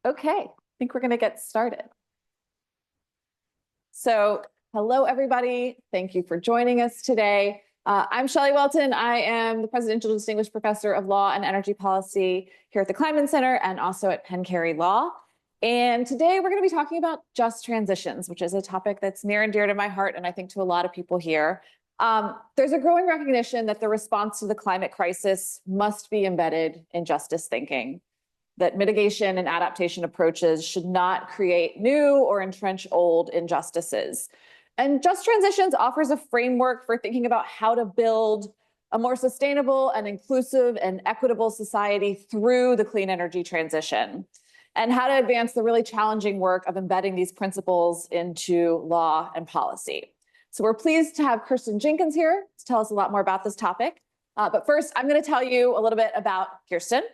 Okay, I think we're going to get started. So, hello, everybody. Thank you for joining us today. I'm Shelley Welton. I am the Presidential Distinguished Professor of Law and Energy Policy here at the Kleinman Center and also at Penn Cary Law. And today we're going to be talking about just transitions, which is a topic that's near and dear to my heart, and I think to a lot of people here. There's a growing recognition that the response to the climate crisis must be embedded in justice thinking, that mitigation and adaptation approaches should not create new or entrench old injustices. And Just Transitions offers a framework for thinking about how to build a more sustainable and inclusive and equitable society through the clean energy transition, and how to advance the really challenging work of embedding these principles into law and policy. So we're pleased to have Kirsten Jenkins here to tell us a lot more about this topic. But first, I'm going to tell you a little bit about Kirsten.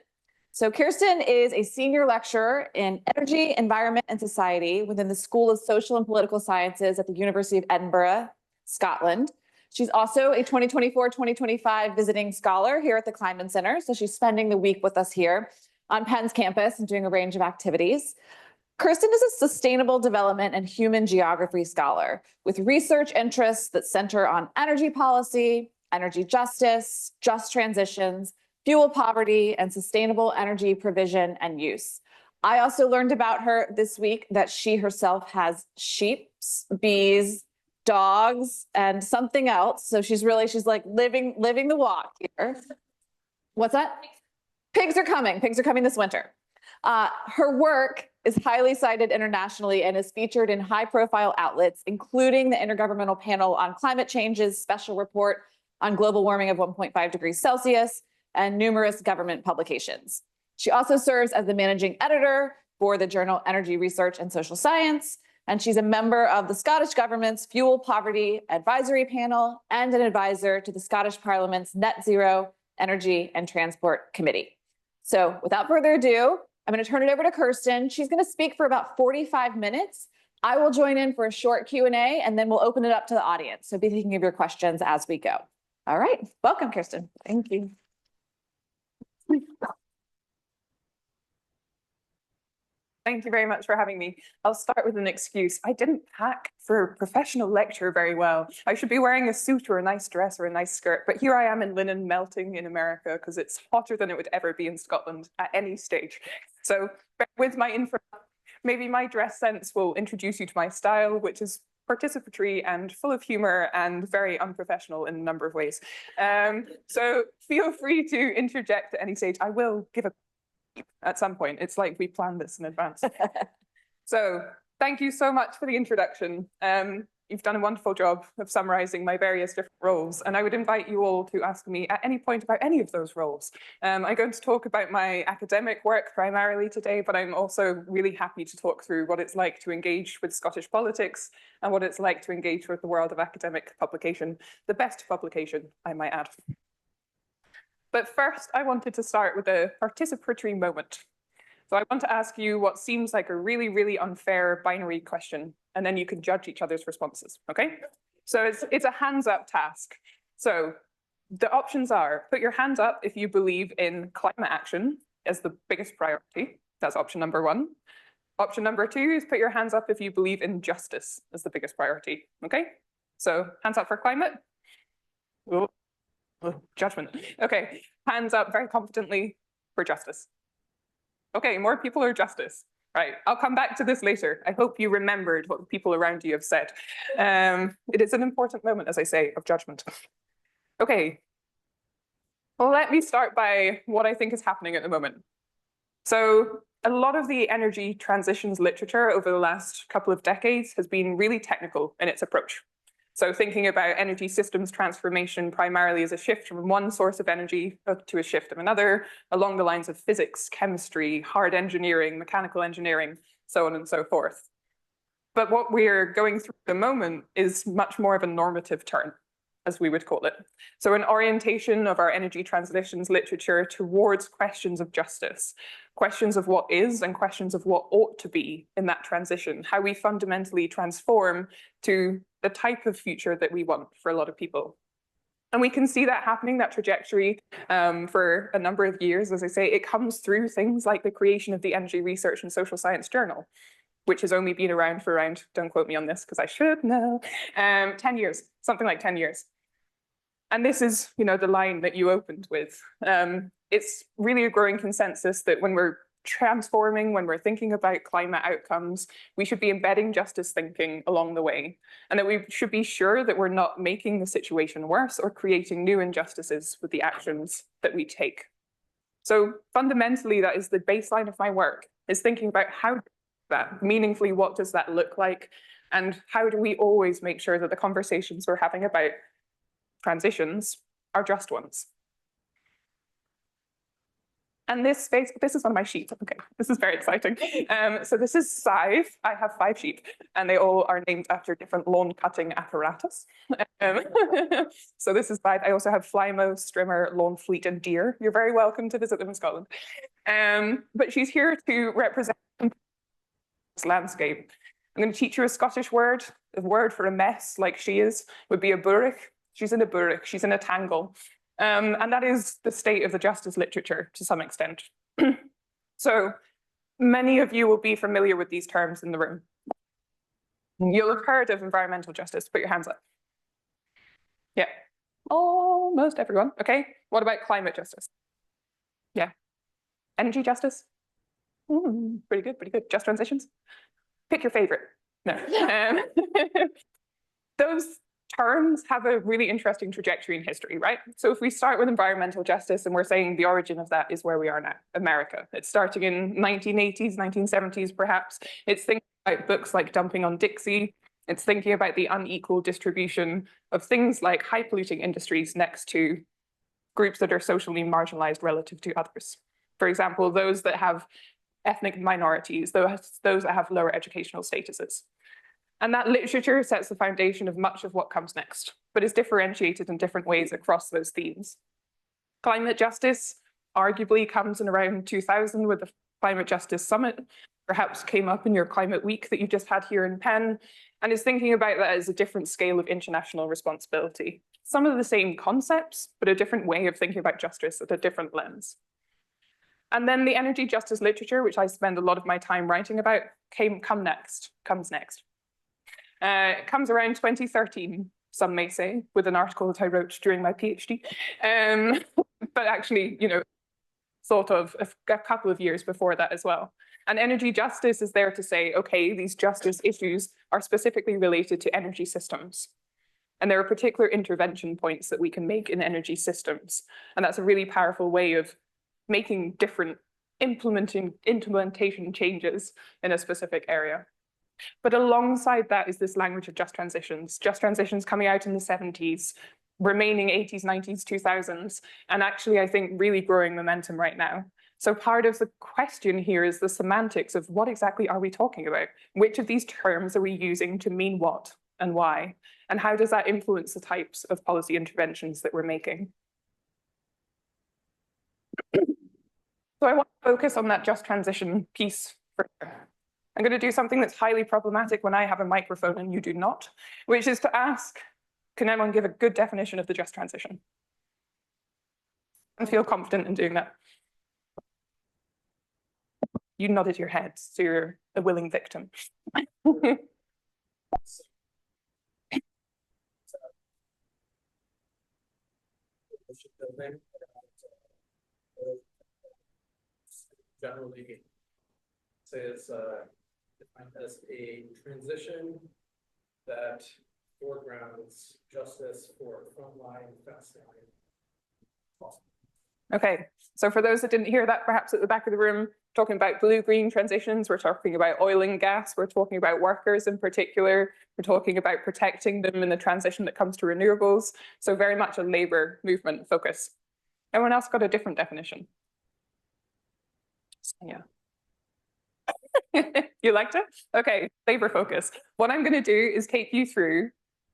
So Kirsten is a senior lecturer in energy, environment, and society within the School of Social and Political Sciences at the University of Edinburgh, Scotland. She's also a 2024-2025 visiting scholar here at the Kleinman Center. So she's spending the week with us here on Penn's campus and doing a range of activities. Kirsten is a sustainable development and human geography scholar with research interests that center on energy policy, energy justice, just transitions, fuel poverty, and sustainable energy provision and use. I also learned about her this week that she herself has sheep, bees, dogs, and something else. So she's like living the walk here. What's that? Pigs are coming. Pigs are coming this winter. Her work is highly cited internationally and is featured in high-profile outlets, including the Intergovernmental Panel on Climate Change's special report on global warming of 1.5 degrees Celsius, and numerous government publications. She also serves as the managing editor for the journal Energy Research and Social Science, and she's a member of the Scottish Government's Fuel Poverty Advisory Panel and an advisor to the Scottish Parliament's Net Zero Energy and Transport Committee. So without further ado, I'm going to turn it over to Kirsten. She's going to speak for about 45 minutes. I will join in for a short Q&A, and then we'll open it up to the audience. So be thinking of your questions as we go. All right, welcome, Kirsten. Thank you. Thank you very much for having me. I'll start with an excuse. I didn't pack for a professional lecture very well. I should be wearing a suit or a nice dress or a nice skirt, but here I am in linen melting in America because it's hotter than it would ever be in Scotland at any stage. So with my info, maybe my dress sense will introduce you to my style, which is participatory and full of humor and very unprofessional in a number of ways. So feel free to interject at any stage. I will give a at some point. It's like we planned this in advance. So thank you so much for the introduction. You've done a wonderful job of summarizing my various different roles, and I would invite you all to ask me at any point about any of those roles. I'm going to talk about my academic work primarily today, but I'm also really happy to talk through what it's like to engage with Scottish politics and what it's like to engage with the world of academic publication, the best publication, I might add. But first, I wanted to start with a participatory moment. So I want to ask you what seems like a really, really unfair binary question, and then you can judge each other's responses, okay? So it's a hands up task. So the options are, put your hands up if you believe in climate action as the biggest priority. That's option number one. Option number two is put your hands up if you believe in justice as the biggest priority, okay? So hands up for climate. Oh, judgment. Okay, hands up very confidently for justice. Okay, more people are justice. Right, I'll come back to this later. I hope you remembered what the people around you have said. It is an important moment, as I say, of judgment. Okay, well, let me start by what I think is happening at the moment. So a lot of the energy transitions literature over the last couple of decades has been really technical in its approach. So thinking about energy systems transformation primarily as a shift from one source of energy to a shift of another, along the lines of physics, chemistry, hard engineering, mechanical engineering, so on and so forth. But what we're going through at the moment is much more of a normative turn, as we would call it. So an orientation of our energy transitions literature towards questions of justice, questions of what is and questions of what ought to be in that transition, how we fundamentally transform to the type of future that we want for a lot of people. And we can see that happening, that trajectory, for a number of years. As I say, it comes through things like the creation of the Energy Research and Social Science Journal, which has only been around for around, don't quote me on this because I should know, 10 years, something like 10 years. And this is, the line that you opened with. It's really a growing consensus that when we're transforming, when we're thinking about climate outcomes, we should be embedding justice thinking along the way, and that we should be sure that we're not making the situation worse or creating new injustices with the actions that we take. So fundamentally, that is the baseline of my work, is thinking about how that meaningfully, what does that look like? And how do we always make sure that the conversations we're having about transitions are just ones? And this is one of my sheep. Okay, this is very exciting. So this is Scythe. I have 5 sheep, and they all are named after different lawn cutting apparatus. So this is Scythe. I also have Flymo, Strimmer, Lawn Fleet, and Deer. You're very welcome to visit them in Scotland. But she's here to represent this landscape. I'm going to teach you a Scottish word. The word for a mess, like she is, would be a burrick. She's in a burrick. She's in a tangle. And that is the state of the justice literature to some extent. So many of you will be familiar with these terms in the room. You'll have heard of environmental justice. Put your hands up. Yeah, almost everyone. Okay, what about climate justice? Yeah. Energy justice? Pretty good, pretty good. Just transitions? Pick your favorite. No. Those terms have a really interesting trajectory in history, right? So if we start with environmental justice, and we're saying the origin of that is where we are now, America. It's starting in 1980s, 1970s, perhaps. It's thinking about books like Dumping on Dixie. It's thinking about the unequal distribution of things like high polluting industries next to groups that are socially marginalized relative to others. For example, those that have ethnic minorities, those that have lower educational statuses. And that literature sets the foundation of much of what comes next, but is differentiated in different ways across those themes. Climate justice arguably comes in around 2000 with the Climate Justice Summit, perhaps came up in your Climate Week that you just had here in Penn, and is thinking about that as a different scale of international responsibility. Some of the same concepts, but a different way of thinking about justice at a different lens. And then the energy justice literature, which I spend a lot of my time writing about, comes next. It comes around 2013, some may say, with an article that I wrote during my PhD. But actually, thought of a couple of years before that as well. And energy justice is there to say, okay, these justice issues are specifically related to energy systems. And there are particular intervention points that we can make in energy systems. And that's a really powerful way of making different implementation changes in a specific area. But alongside that is this language of just transitions coming out in the 70s, remaining 80s, 90s, 2000s, and actually, I think, really growing momentum right now. So part of the question here is the semantics of what exactly are we talking about? Which of these terms are we using to mean what and why? And how does that influence the types of policy interventions that we're making? So I want to focus on that just transition piece further. I'm going to do something that's highly problematic when I have a microphone and you do not, which is to ask, can anyone give a good definition of the just transition? And feel confident in doing that. You nodded your head, so you're a willing victim. Generally says defined as a transition that foregrounds justice for frontline, fast line. Okay, so for those that didn't hear that, perhaps at the back of the room, talking about blue-green transitions, we're talking about oil and gas, we're talking about workers in particular, we're talking about protecting them in the transition that comes to renewables. So very much a labor movement focus. Everyone else got a different definition? Yeah. You liked it? Okay, labor focus. What I'm going to do is take you through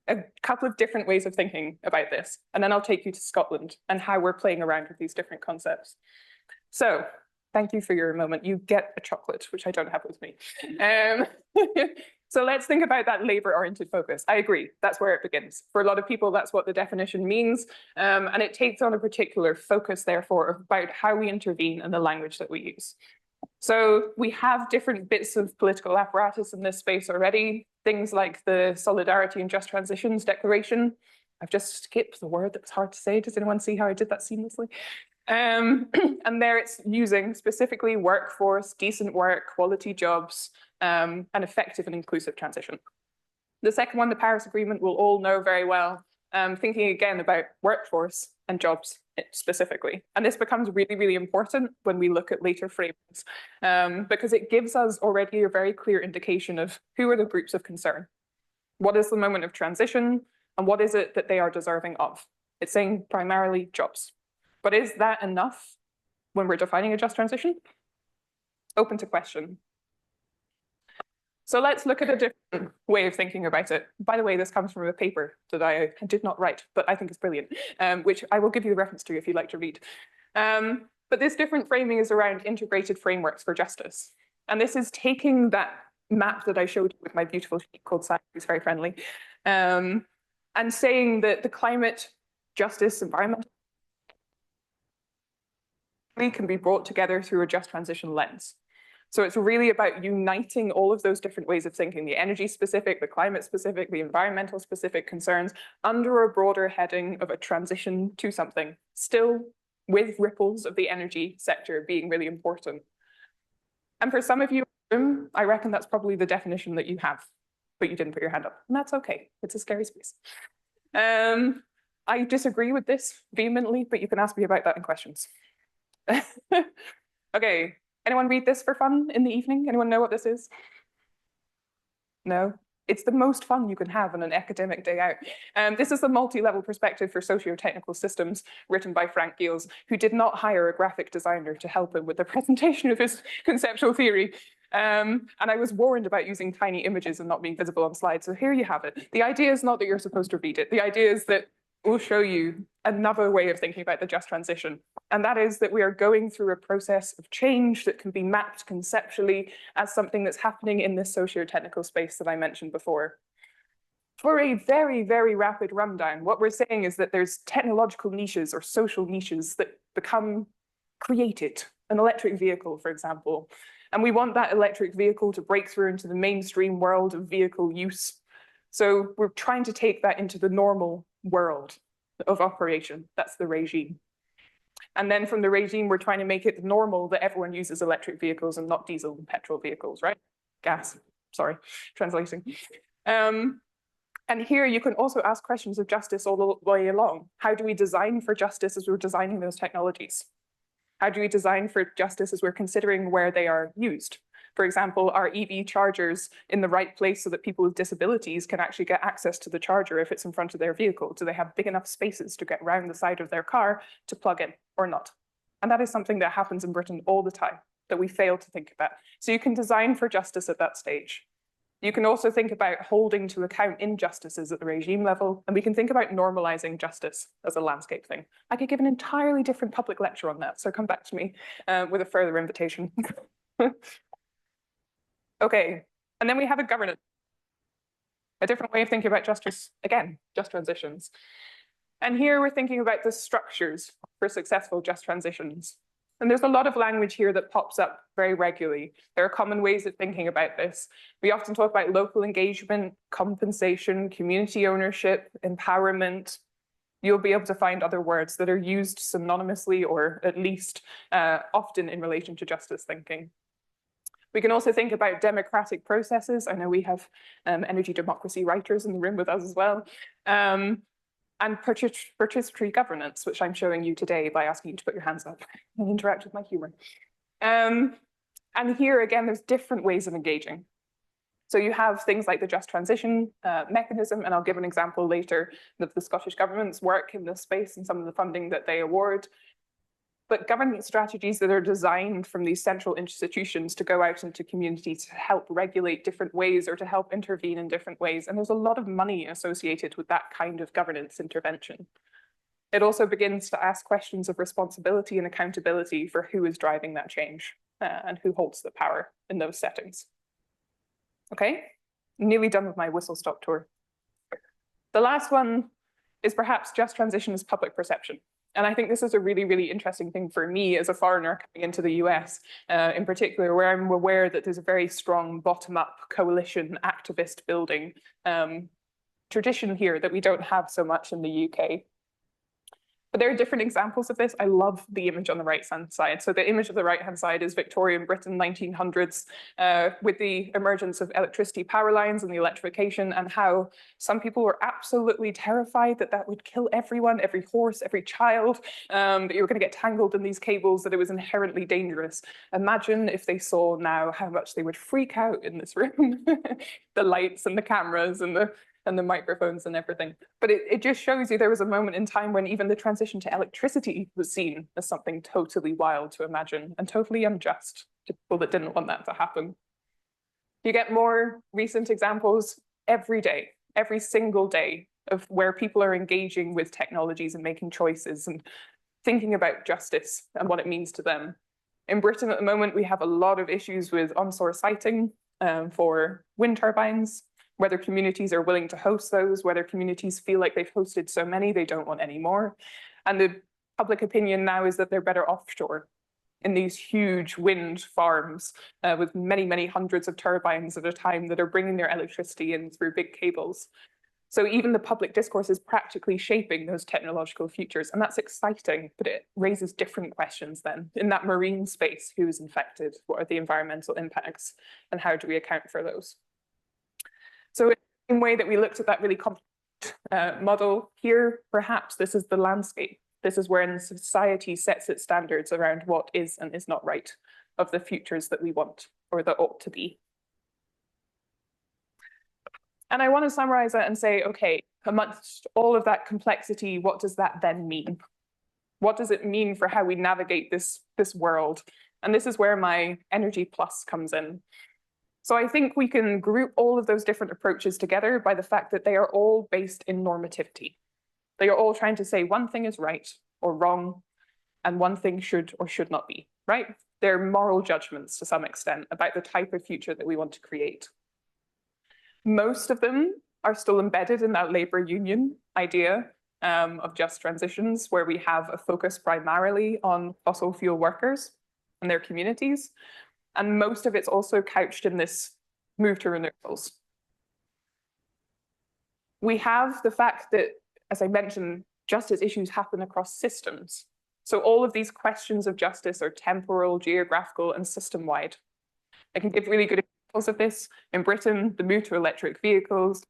a couple of different ways of thinking about this, and then I'll take you to Scotland and how we're playing around with these different concepts. So thank you for your moment. You get a chocolate, which I don't have with me. So let's think about that labor-oriented focus. I agree, that's where it begins. For a lot of people, that's what the definition means. And it takes on a particular focus, therefore, about how we intervene and the language that we use. So we have different bits of political apparatus in this space already, things like the Solidarity and Just Transitions Declaration. I've just skipped the word that was hard to say. Does anyone see how I did that seamlessly? And there it's using specifically workforce, decent work, quality jobs, and effective and inclusive transition. The second one, the Paris Agreement, we'll all know very well, thinking again about workforce and jobs specifically. And this becomes really, really important when we look at later frameworks, because it gives us already a very clear indication of who are the groups of concern. What is the moment of transition, and what is it that they are deserving of? It's saying primarily jobs. But is that enough when we're defining a just transition? Open to question. So let's look at a different way of thinking about it. By the way, this comes from a paper that I did not write, but I think is brilliant, which I will give you the reference to if you'd like to read. But this different framing is around integrated frameworks for justice. And this is taking that map that I showed you with my beautiful sheep called Sally, who's very friendly, and saying that the climate, justice, environmental can be brought together through a just transition lens. So it's really about uniting all of those different ways of thinking, the energy specific, the climate specific, the environmental specific concerns under a broader heading of a transition to something, still with ripples of the energy sector being really important. And for some of you, I reckon that's probably the definition that you have, but you didn't put your hand up, and that's okay. It's a scary space. I disagree with this vehemently, but you can ask me about that in questions. Okay, anyone read this for fun in the evening? Anyone know what this is? No? It's the most fun you can have on an academic day out. This is the multi-level perspective for socio-technical systems written by Frank Giels, who did not hire a graphic designer to help him with the presentation of his conceptual theory. And I was warned about using tiny images and not being visible on slides, so here you have it. The idea is not that you're supposed to read it. The idea is that we'll show you another way of thinking about the just transition. And that is that we are going through a process of change that can be mapped conceptually as something that's happening in this socio-technical space that I mentioned before. For a very, very rapid rundown, what we're saying is that there's technological niches or social niches that become created, an electric vehicle, for example. And we want that electric vehicle to break through into the mainstream world of vehicle use. So we're trying to take that into the normal world of operation. That's the regime. And then from the regime, we're trying to make it normal that everyone uses electric vehicles and not diesel and petrol vehicles, right? Gas, sorry, translating. And here you can also ask questions of justice all the way along. How do we design for justice as we're designing those technologies? How do we design for justice as we're considering where they are used? For example, are EV chargers in the right place so that people with disabilities can actually get access to the charger if it's in front of their vehicle? Do they have big enough spaces to get around the side of their car to plug in or not? And that is something that happens in Britain all the time that we fail to think about. So you can design for justice at that stage. You can also think about holding to account injustices at the regime level, and we can think about normalizing justice as a landscape thing. I could give an entirely different public lecture on that, so come back to me with a further invitation. Okay, and then we have a governance. A different way of thinking about justice, again, just transitions. And here we're thinking about the structures for successful just transitions. And there's a lot of language here that pops up very regularly. There are common ways of thinking about this. We often talk about local engagement, compensation, community ownership, empowerment. You'll be able to find other words that are used synonymously or at least often in relation to justice thinking. We can also think about democratic processes. I know we have energy democracy writers in the room with us as well. And participatory governance, which I'm showing you today by asking you to put your hands up and interact with my humor. And here again, there's different ways of engaging. So you have things like the just transition mechanism, and I'll give an example later of the Scottish Government's work in this space and some of the funding that they award. But governance strategies that are designed from these central institutions to go out into communities to help regulate different ways or to help intervene in different ways. And there's a lot of money associated with that kind of governance intervention. It also begins to ask questions of responsibility and accountability for who is driving that change and who holds the power in those settings. Okay, nearly done with my whistle-stop tour. The last one is perhaps just transition as public perception. And I think this is a really, really interesting thing for me as a foreigner coming into the US, in particular, where I'm aware that there's a very strong bottom-up coalition activist building tradition here that we don't have so much in the UK. But there are different examples of this. I love the image on the right-hand side. So the image of the right-hand side is Victorian Britain, 1900s, with the emergence of electricity power lines and the electrification, and how some people were absolutely terrified that that would kill everyone, every horse, every child, that you were going to get tangled in these cables, that it was inherently dangerous. Imagine if they saw now how much they would freak out in this room. The lights and the cameras and the microphones and everything. But it just shows you there was a moment in time when even the transition to electricity was seen as something totally wild to imagine and totally unjust to people that didn't want that to happen. You get more recent examples every day, every single day, of where people are engaging with technologies and making choices and thinking about justice and what it means to them. In Britain at the moment, we have a lot of issues with onshore siting for wind turbines, whether communities are willing to host those, whether communities feel like they've hosted so many, they don't want any more. And the public opinion now is that they're better offshore in these huge wind farms with many, many hundreds of turbines at a time that are bringing their electricity in through big cables. So even the public discourse is practically shaping those technological futures, and that's exciting, but it raises different questions then. In that marine space, who is infected? What are the environmental impacts? And how do we account for those? So in the same way that we looked at that really complex model here, perhaps this is the landscape. This is where society sets its standards around what is and is not right of the futures that we want or that ought to be. And I want to summarize that and say, okay, amongst all of that complexity, what does that then mean? What does it mean for how we navigate this world? And this is where my Energy Plus comes in. So I think we can group all of those different approaches together by the fact that they are all based in normativity. They are all trying to say one thing is right or wrong, and one thing should or should not be, right? They're moral judgments to some extent about the type of future that we want to create. Most of them are still embedded in that labor union idea of just transitions, where we have a focus primarily on fossil fuel workers and their communities. And most of it's also couched in this move to renewables. We have the fact that, as I mentioned, justice issues happen across systems. So all of these questions of justice are temporal, geographical, and system-wide. I can give really good examples of this. In Britain, the move to electric vehicles is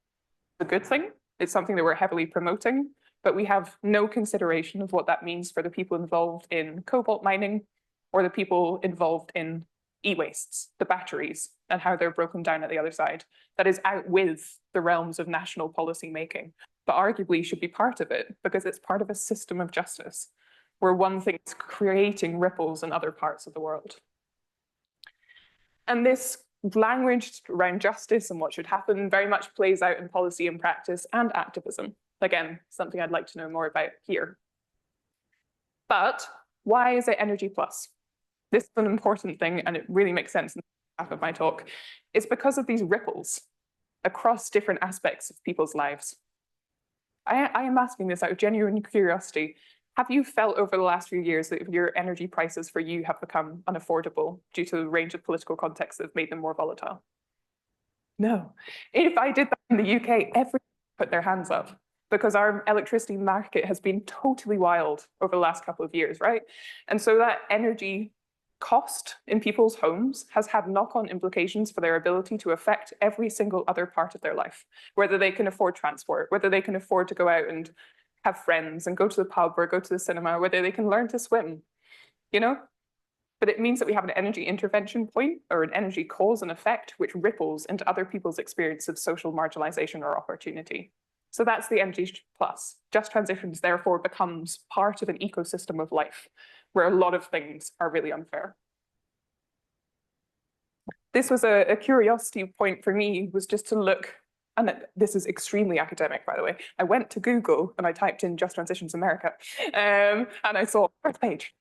a good thing. It's something that we're heavily promoting, but we have no consideration of what that means for the people involved in cobalt mining or the people involved in e-wastes, the batteries, and how they're broken down at the other side. That is out with the realms of national policy making, but arguably should be part of it because it's part of a system of justice where one thing is creating ripples in other parts of the world. And this language around justice and what should happen very much plays out in policy and practice and activism. Again, something I'd like to know more about here. But why is it Energy Plus? This is an important thing, and it really makes sense in the half of my talk. It's because of these ripples across different aspects of people's lives. I am asking this out of genuine curiosity. Have you felt over the last few years that your energy prices for you have become unaffordable due to the range of political contexts that have made them more volatile? No. If I did that in the UK, everyone would put their hands up because our electricity market has been totally wild over the last couple of years, right? And so that energy cost in people's homes has had knock-on implications for their ability to affect every single other part of their life, whether they can afford transport, whether they can afford to go out and have friends and go to the pub or go to the cinema, whether they can learn to swim, you know? But it means that we have an energy intervention point or an energy cause and effect, which ripples into other people's experience of social marginalization or opportunity. So that's the Energy Plus. Just transitions therefore becomes part of an ecosystem of life where a lot of things are really unfair. This was a curiosity point for me, was just to look, and this is extremely academic, by the way. I went to Google and I typed in Just Transitions America, and I saw first page,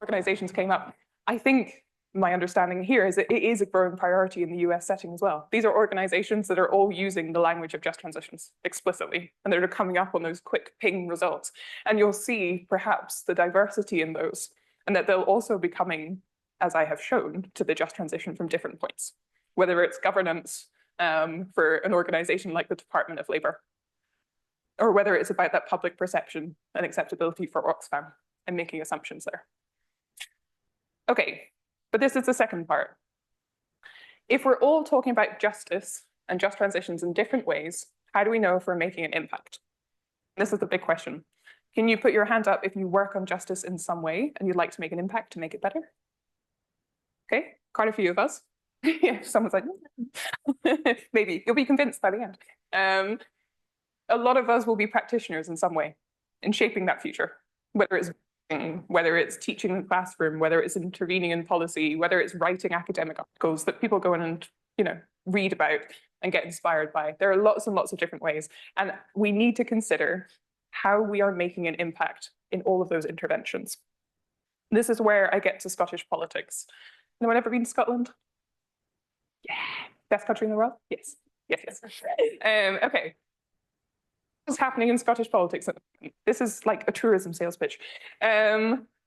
organizations came up. I think my understanding here is that it is a growing priority in the US setting as well. These are organizations that are all using the language of just transitions explicitly, and they're coming up on those quick ping results. And you'll see perhaps the diversity in those, and that they'll also be coming, as I have shown, to the just transition from different points, whether it's governance for an organization like the Department of Labor, or whether it's about that public perception and acceptability for Oxfam and making assumptions there. Okay, but this is the second part. If we're all talking about justice and just transitions in different ways, how do we know if we're making an impact? This is the big question. Can you put your hand up if you work on justice in some way and you'd like to make an impact to make it better? Okay, quite a few of us. Yeah, someone's like, maybe you'll be convinced by the end. A lot of us will be practitioners in some way in shaping that future, whether it's teaching in the classroom, whether it's intervening in policy, whether it's writing academic articles that people go in and read about and get inspired by. There are lots and lots of different ways, and we need to consider how we are making an impact in all of those interventions. This is where I get to Scottish politics. Anyone ever been to Scotland? Yeah, best country in the world? Yes, yes, yes. Okay. What's happening in Scottish politics? This is like a tourism sales pitch.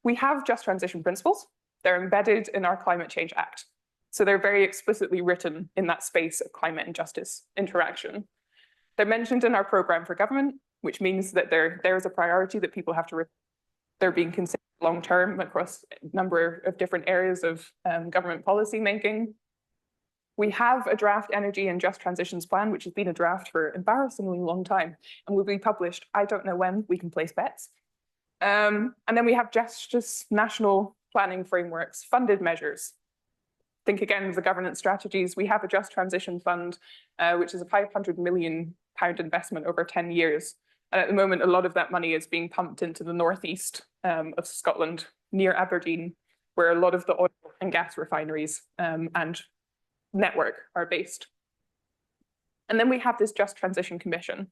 We have just transition principles. They're embedded in our Climate Change Act. So they're very explicitly written in that space of climate and justice interaction. They're mentioned in our program for government, which means that there is a priority that people have to, they're being considered long-term across a number of different areas of government policy making. We have a draft energy and just transitions plan, which has been a draft for an embarrassingly long time and will be published, I don't know when, we can place bets. And then we have just national planning frameworks, funded measures. Think again of the governance strategies. We have a just transition fund, which is a £500 million investment over 10 years. And at the moment, a lot of that money is being pumped into the northeast of Scotland, near Aberdeen, where a lot of the oil and gas refineries and network are based. And then we have this Just Transition Commission.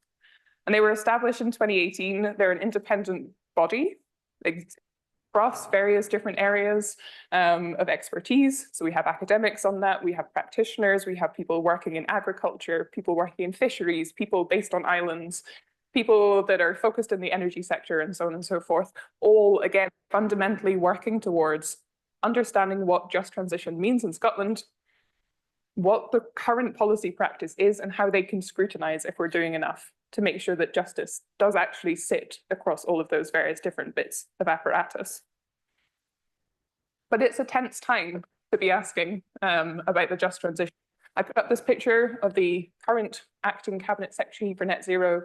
And they were established in 2018. They're an independent body across various different areas of expertise. So we have academics on that, we have practitioners, we have people working in agriculture, people working in fisheries, people based on islands, people that are focused in the energy sector and so on and so forth, all again fundamentally working towards understanding what just transition means in Scotland, what the current policy practice is, and how they can scrutinize if we're doing enough to make sure that justice does actually sit across all of those various different bits of apparatus. But it's a tense time to be asking about the just transition. I put up this picture of the current acting cabinet secretary for net zero,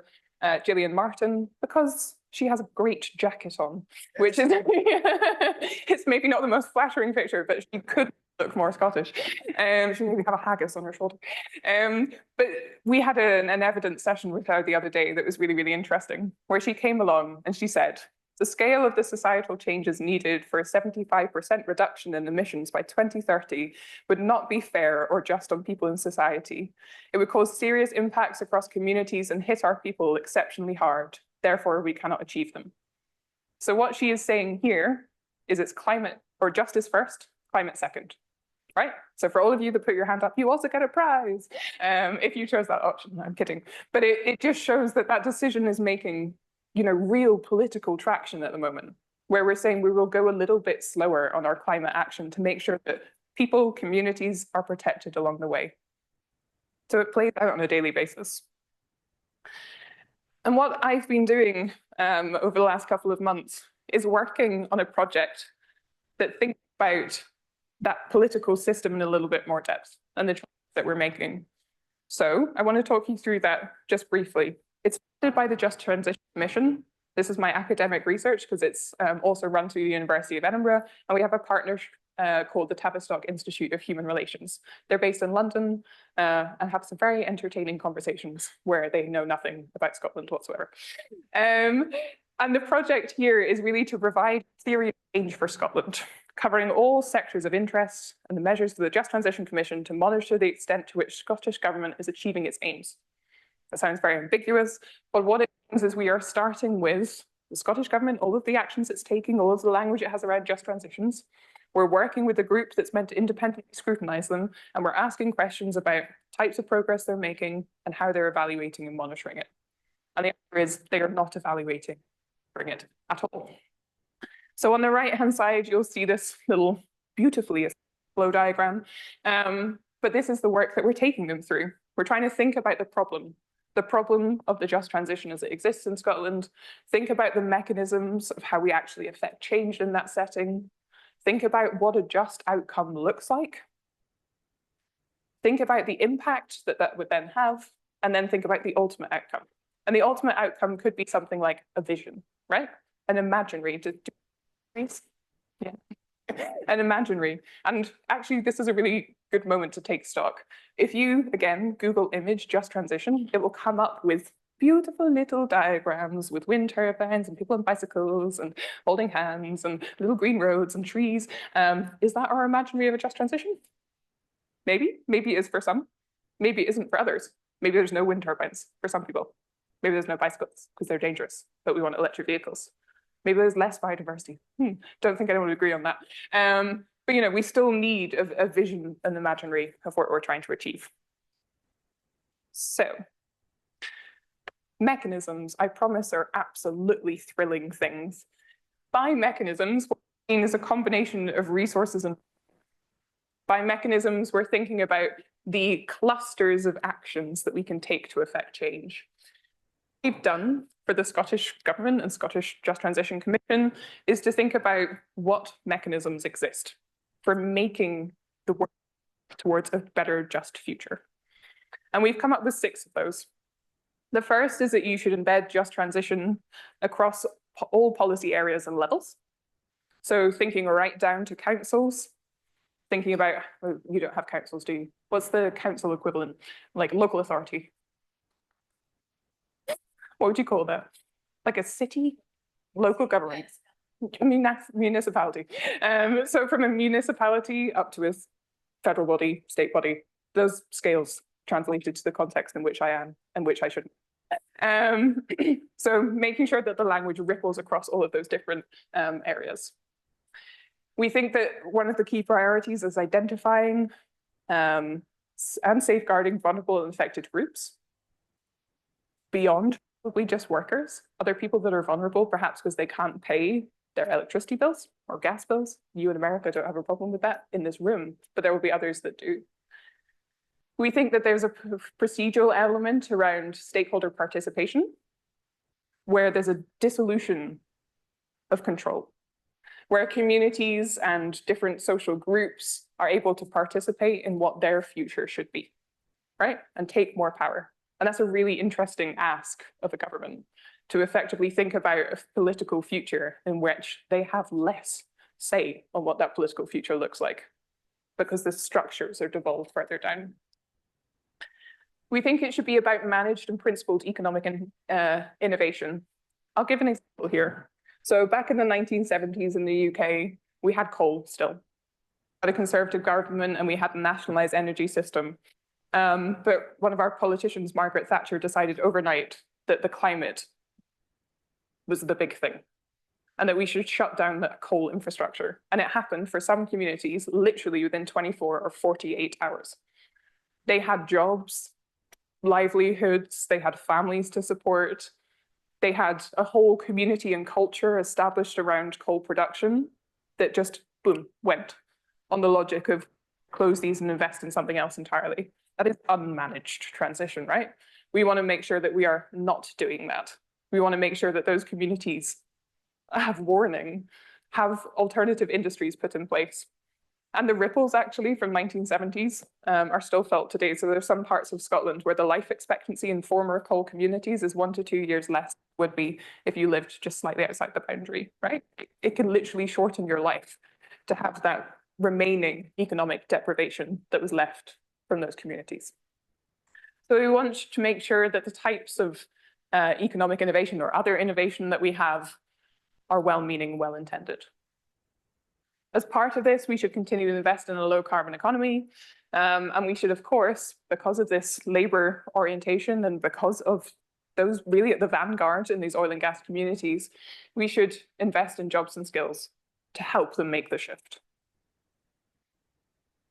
Gillian Martin, because she has a great jacket on, which is, it's maybe not the most flattering picture, but she could look more Scottish. She maybe have a haggis on her shoulder. But we had an evidence session with her the other day that was really, really interesting, where she came along and she said, the scale of the societal changes needed for a 75% reduction in emissions by 2030 would not be fair or just on people in society. It would cause serious impacts across communities and hit our people exceptionally hard. Therefore, we cannot achieve them. So what she is saying here is it's climate or justice first, climate second, right? So for all of you that put your hand up, you also get a prize if you chose that option. No, I'm kidding. But it just shows that that decision is making real political traction at the moment, where we're saying we will go a little bit slower on our climate action to make sure that people, communities are protected along the way. So it plays out on a daily basis. And what I've been doing over the last couple of months is working on a project that thinks about that political system in a little bit more depth and the choices that we're making. So I want to talk you through that just briefly. It's funded by the Just Transition Commission. This is my academic research because it's also run through the University of Edinburgh. And we have a partner called the Tavistock Institute of Human Relations. They're based in London and have some very entertaining conversations where they know nothing about Scotland whatsoever. And the project here is really to provide theory of change for Scotland, covering all sectors of interest and the measures of the Just Transition Commission to monitor the extent to which Scottish Government is achieving its aims. That sounds very ambiguous, but what it means is we are starting with the Scottish Government, all of the actions it's taking, all of the language it has around just transitions. We're working with a group that's meant to independently scrutinize them, and we're asking questions about types of progress they're making and how they're evaluating and monitoring it. And the answer is they are not evaluating it at all. So on the right-hand side, you'll see this little beautifully flow diagram. But this is the work that we're taking them through. We're trying to think about the problem of the just transition as it exists in Scotland, think about the mechanisms of how we actually affect change in that setting, think about what a just outcome looks like, think about the impact that that would then have, and then think about the ultimate outcome. And the ultimate outcome could be something like a vision, right? An imaginary. Yeah. An imaginary. And actually, this is a really good moment to take stock. If you, again, Google image just transition, it will come up with beautiful little diagrams with wind turbines and people on bicycles and holding hands and little green roads and trees. Is that our imaginary of a just transition? Maybe. Maybe it is for some. Maybe it isn't for others. Maybe there's no wind turbines for some people. Maybe there's no bicycles because they're dangerous, but we want electric vehicles. Maybe there's less biodiversity. Don't think anyone would agree on that. But you know, we still need a vision and imaginary of what we're trying to achieve. So, mechanisms, I promise, are absolutely thrilling things. By mechanisms, what we mean is a combination of resources and by mechanisms, we're thinking about the clusters of actions that we can take to affect change. What we've done for the Scottish Government and Scottish Just Transition Commission is to think about what mechanisms exist for making the work towards a better just future. And we've come up with 6 of those. The first is that you should embed just transition across all policy areas and levels. So thinking right down to councils, thinking about, well, you don't have councils, do you? What's the council equivalent? Like local authority? What would you call that? Like a city? Local government? Municipality. So from a municipality up to a federal body, state body, those scales translated to the context in which I am and which I shouldn't. So making sure that the language ripples across all of those different areas. We think that one of the key priorities is identifying and safeguarding vulnerable and affected groups beyond probably just workers, other people that are vulnerable, perhaps because they can't pay their electricity bills or gas bills. You in America don't have a problem with that in this room, but there will be others that do. We think that there's a procedural element around stakeholder participation, where there's a dissolution of control, where communities and different social groups are able to participate in what their future should be, right? And take more power. And that's a really interesting ask of a government, to effectively think about a political future in which they have less say on what that political future looks like, because the structures are devolved further down. We think it should be about managed and principled economic innovation. I'll give an example here. So back in the 1970s in the UK, we had coal still. We had a Conservative government and we had a nationalised energy system. But one of our politicians, Margaret Thatcher, decided overnight that the climate was the big thing and that we should shut down the coal infrastructure. And it happened for some communities literally within 24 or 48 hours. They had jobs, livelihoods, they had families to support. They had a whole community and culture established around coal production that just, boom, went on the logic of close these and invest in something else entirely. That is unmanaged transition, right? We want to make sure that we are not doing that. We want to make sure that those communities have warning, have alternative industries put in place. And the ripples actually from 1970s are still felt today. So there's some parts of Scotland where the life expectancy in former coal communities is 1 to 2 years less would be if you lived just slightly outside the boundary, right? It can literally shorten your life to have that remaining economic deprivation that was left from those communities. So we want to make sure that the types of economic innovation or other innovation that we have are well-meaning, well-intended. As part of this, we should continue to invest in a low carbon economy. And we should, of course, because of this labor orientation and because of those really at the vanguard in these oil and gas communities, we should invest in jobs and skills to help them make the shift.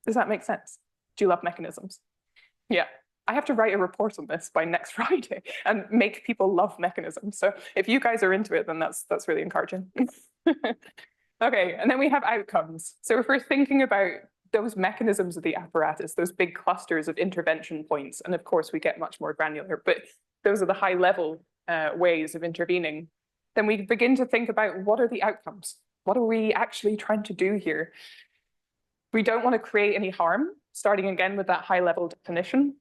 Does that make sense? Do you love mechanisms? Yeah. I have to write a report on this by next Friday and make people love mechanisms. So if you guys are into it, then that's really encouraging. Okay, and then we have outcomes. So if we're thinking about those mechanisms of the apparatus, those big clusters of intervention points, and of course we get much more granular, but those are the high level ways of intervening, then we begin to think about what are the outcomes? What are we actually trying to do here? We don't want to create any harm, starting again with that high level definition.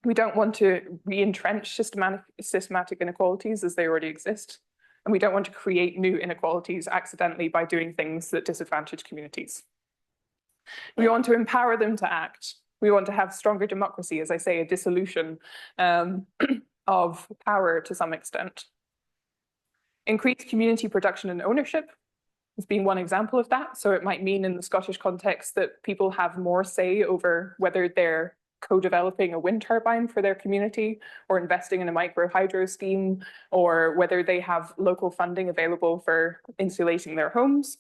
We don't want to re-entrench systematic inequalities as they already exist. And we don't want to create new inequalities accidentally by doing things that disadvantage communities. We want to empower them to act. We want to have stronger democracy, as I say, a dissolution of power to some extent. Increased community production and ownership has been one example of that. So it might mean in the Scottish context that people have more say over whether they're co-developing a wind turbine for their community or investing in a micro hydro scheme, or whether they have local funding available for insulating their homes.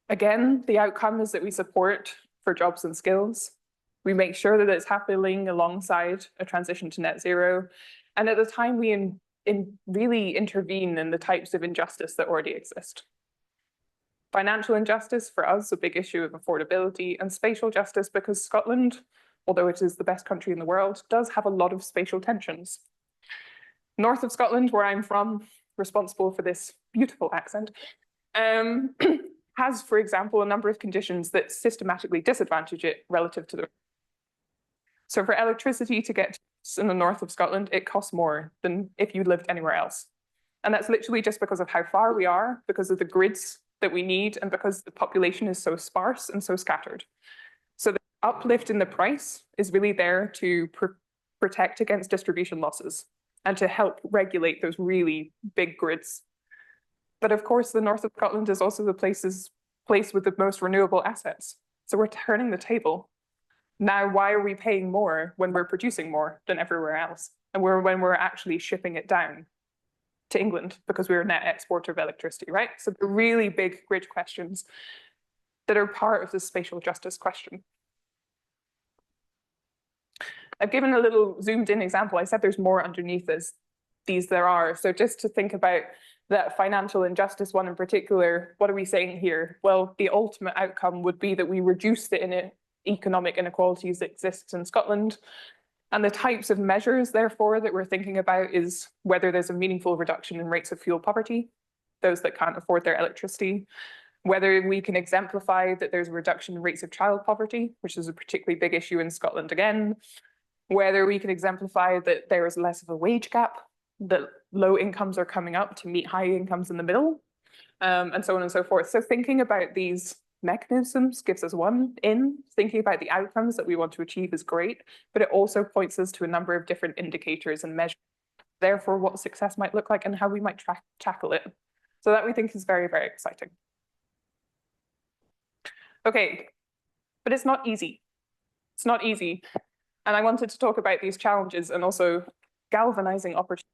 Again, the outcome is that we support for jobs and skills. We make sure that it's happening alongside a transition to net zero. And at the time, we really intervene in the types of injustice that already exist. Financial injustice for us, a big issue of affordability, and spatial justice because Scotland, although it is the best country in the world, does have a lot of spatial tensions. North of Scotland, where I'm from, responsible for this beautiful accent, has, for example, a number of conditions that systematically disadvantage it relative to the. So for electricity to get in the north of Scotland, it costs more than if you lived anywhere else. And that's literally just because of how far we are, because of the grids that we need, and because the population is so sparse and so scattered. So the uplift in the price is really there to protect against distribution losses and to help regulate those really big grids. But of course, the north of Scotland is also the place with the most renewable assets. So we're turning the table. Now, why are we paying more when we're producing more than everywhere else? And when we're actually shipping it down to England because we're a net exporter of electricity, right? So the really big grid questions that are part of the spatial justice question. I've given a little zoomed in example. I said there's more underneath these there are. So just to think about that financial injustice one in particular, what are we saying here? Well, the ultimate outcome would be that we reduce the economic inequalities that exist in Scotland. And the types of measures, therefore, that we're thinking about is whether there's a meaningful reduction in rates of fuel poverty, those that can't afford their electricity, whether we can exemplify that there's a reduction in rates of child poverty, which is a particularly big issue in Scotland again, whether we can exemplify that there is less of a wage gap, that low incomes are coming up to meet high incomes in the middle, and so on and so forth. So thinking about these mechanisms gives us one in. Thinking about the outcomes that we want to achieve is great, but it also points us to a number of different indicators and measures, therefore what success might look like and how we might tackle it. So that we think is very, very exciting. Okay, but it's not easy. It's not easy. And I wanted to talk about these challenges and also galvanizing opportunities,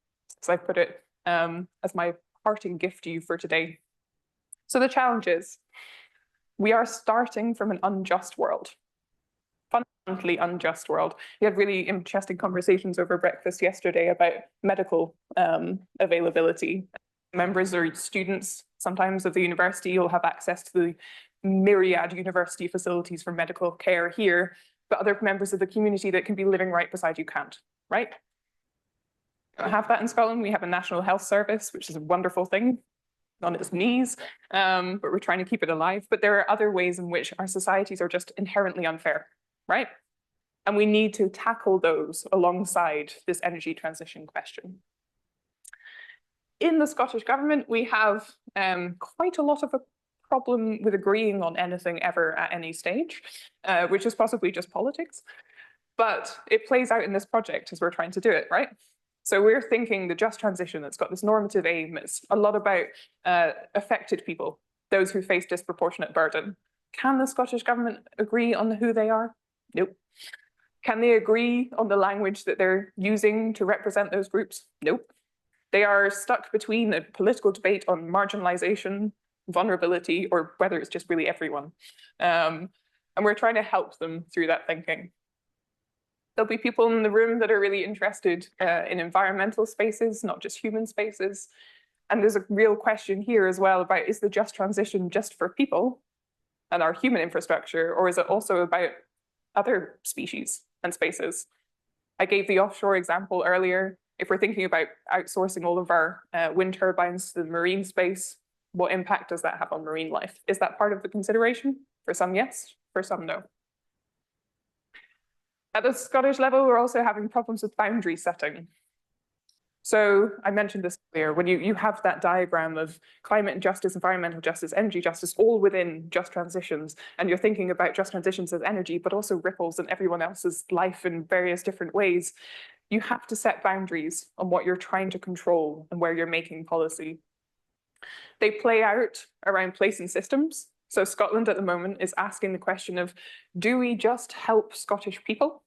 as I put it, as my parting gift to you for today. So the challenges. We are starting from an unjust world, fundamentally unjust world. We had really interesting conversations over breakfast yesterday about medical availability. Members or students sometimes of the university will have access to the myriad university facilities for medical care here, but other members of the community that can be living right beside you can't, right? We don't have that in Scotland. We have a National Health Service, which is a wonderful thing, on its knees, but we're trying to keep it alive. But there are other ways in which our societies are just inherently unfair, right? And we need to tackle those alongside this energy transition question. In the Scottish government, we have quite a lot of a problem with agreeing on anything ever at any stage, which is possibly just politics. But it plays out in this project as we're trying to do it, right? So we're thinking the just transition, it's got this normative aim, it's a lot about affected people, those who face disproportionate burden. Can the Scottish government agree on who they are? Nope. Can they agree on the language that they're using to represent those groups? Nope. They are stuck between a political debate on marginalization, vulnerability, or whether it's just really everyone. And we're trying to help them through that thinking. There'll be people in the room that are really interested in environmental spaces, not just human spaces. And there's a real question here as well about, is the just transition just for people and our human infrastructure, or is it also about other species and spaces? I gave the offshore example earlier. If we're thinking about outsourcing all of our wind turbines to the marine space, what impact does that have on marine life? Is that part of the consideration? For some, yes. For some, no. At the Scottish level, we're also having problems with boundary setting. So I mentioned this earlier, when you have that diagram of climate justice, environmental justice, energy justice, all within just transitions, and you're thinking about just transitions as energy, but also ripples in everyone else's life in various different ways, you have to set boundaries on what you're trying to control and where you're making policy. They play out around place and systems. So Scotland at the moment is asking the question of, do we just help Scottish people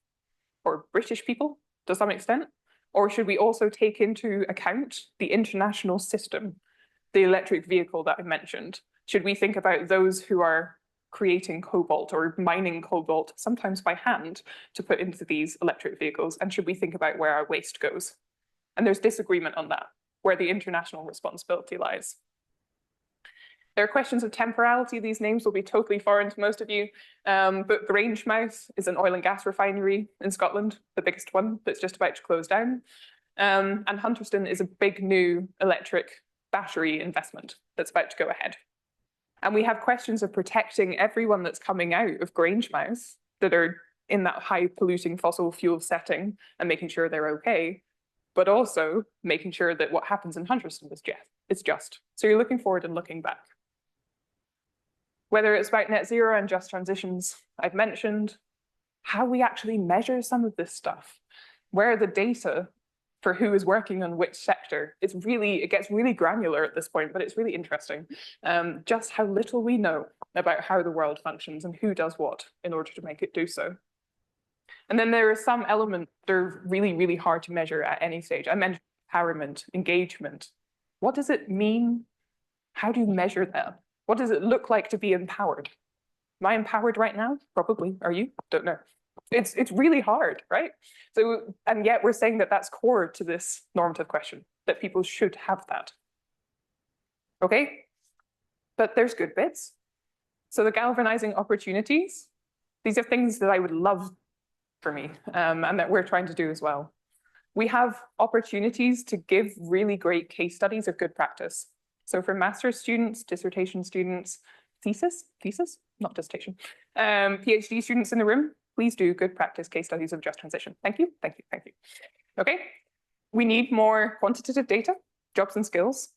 or British people to some extent? Or should we also take into account the international system, the electric vehicle that I mentioned? Should we think about those who are creating cobalt or mining cobalt, sometimes by hand, to put into these electric vehicles? And should we think about where our waste goes? And there's disagreement on that, where the international responsibility lies. There are questions of temporality. These names will be totally foreign to most of you, but Grangemouth is an oil and gas refinery in Scotland, the biggest one that's just about to close down. And Hunterston is a big new electric battery investment that's about to go ahead. And we have questions of protecting everyone that's coming out of Grangemouth that are in that high polluting fossil fuel setting and making sure they're okay, but also making sure that what happens in Hunterston is just. So you're looking forward and looking back. Whether it's about net zero and just transitions, I've mentioned how we actually measure some of this stuff. Where are the data for who is working on which sector? It gets really granular at this point, but it's really interesting. Just how little we know about how the world functions and who does what in order to make it do so. And then there are some elements that are really, really hard to measure at any stage. I mentioned empowerment, engagement. What does it mean? How do you measure that? What does it look like to be empowered? Am I empowered right now? Probably. Are you? Don't know. It's really hard, right? So, and yet we're saying that that's core to this normative question, that people should have that. Okay, but there's good bits. So the galvanizing opportunities, these are things that I would love for me, and that we're trying to do as well. We have opportunities to give really great case studies of good practice. So for master's students, dissertation students, thesis, not dissertation, PhD students in the room, please do good practice case studies of just transition. Thank you, thank you, thank you. Okay, we need more quantitative data, jobs and skills.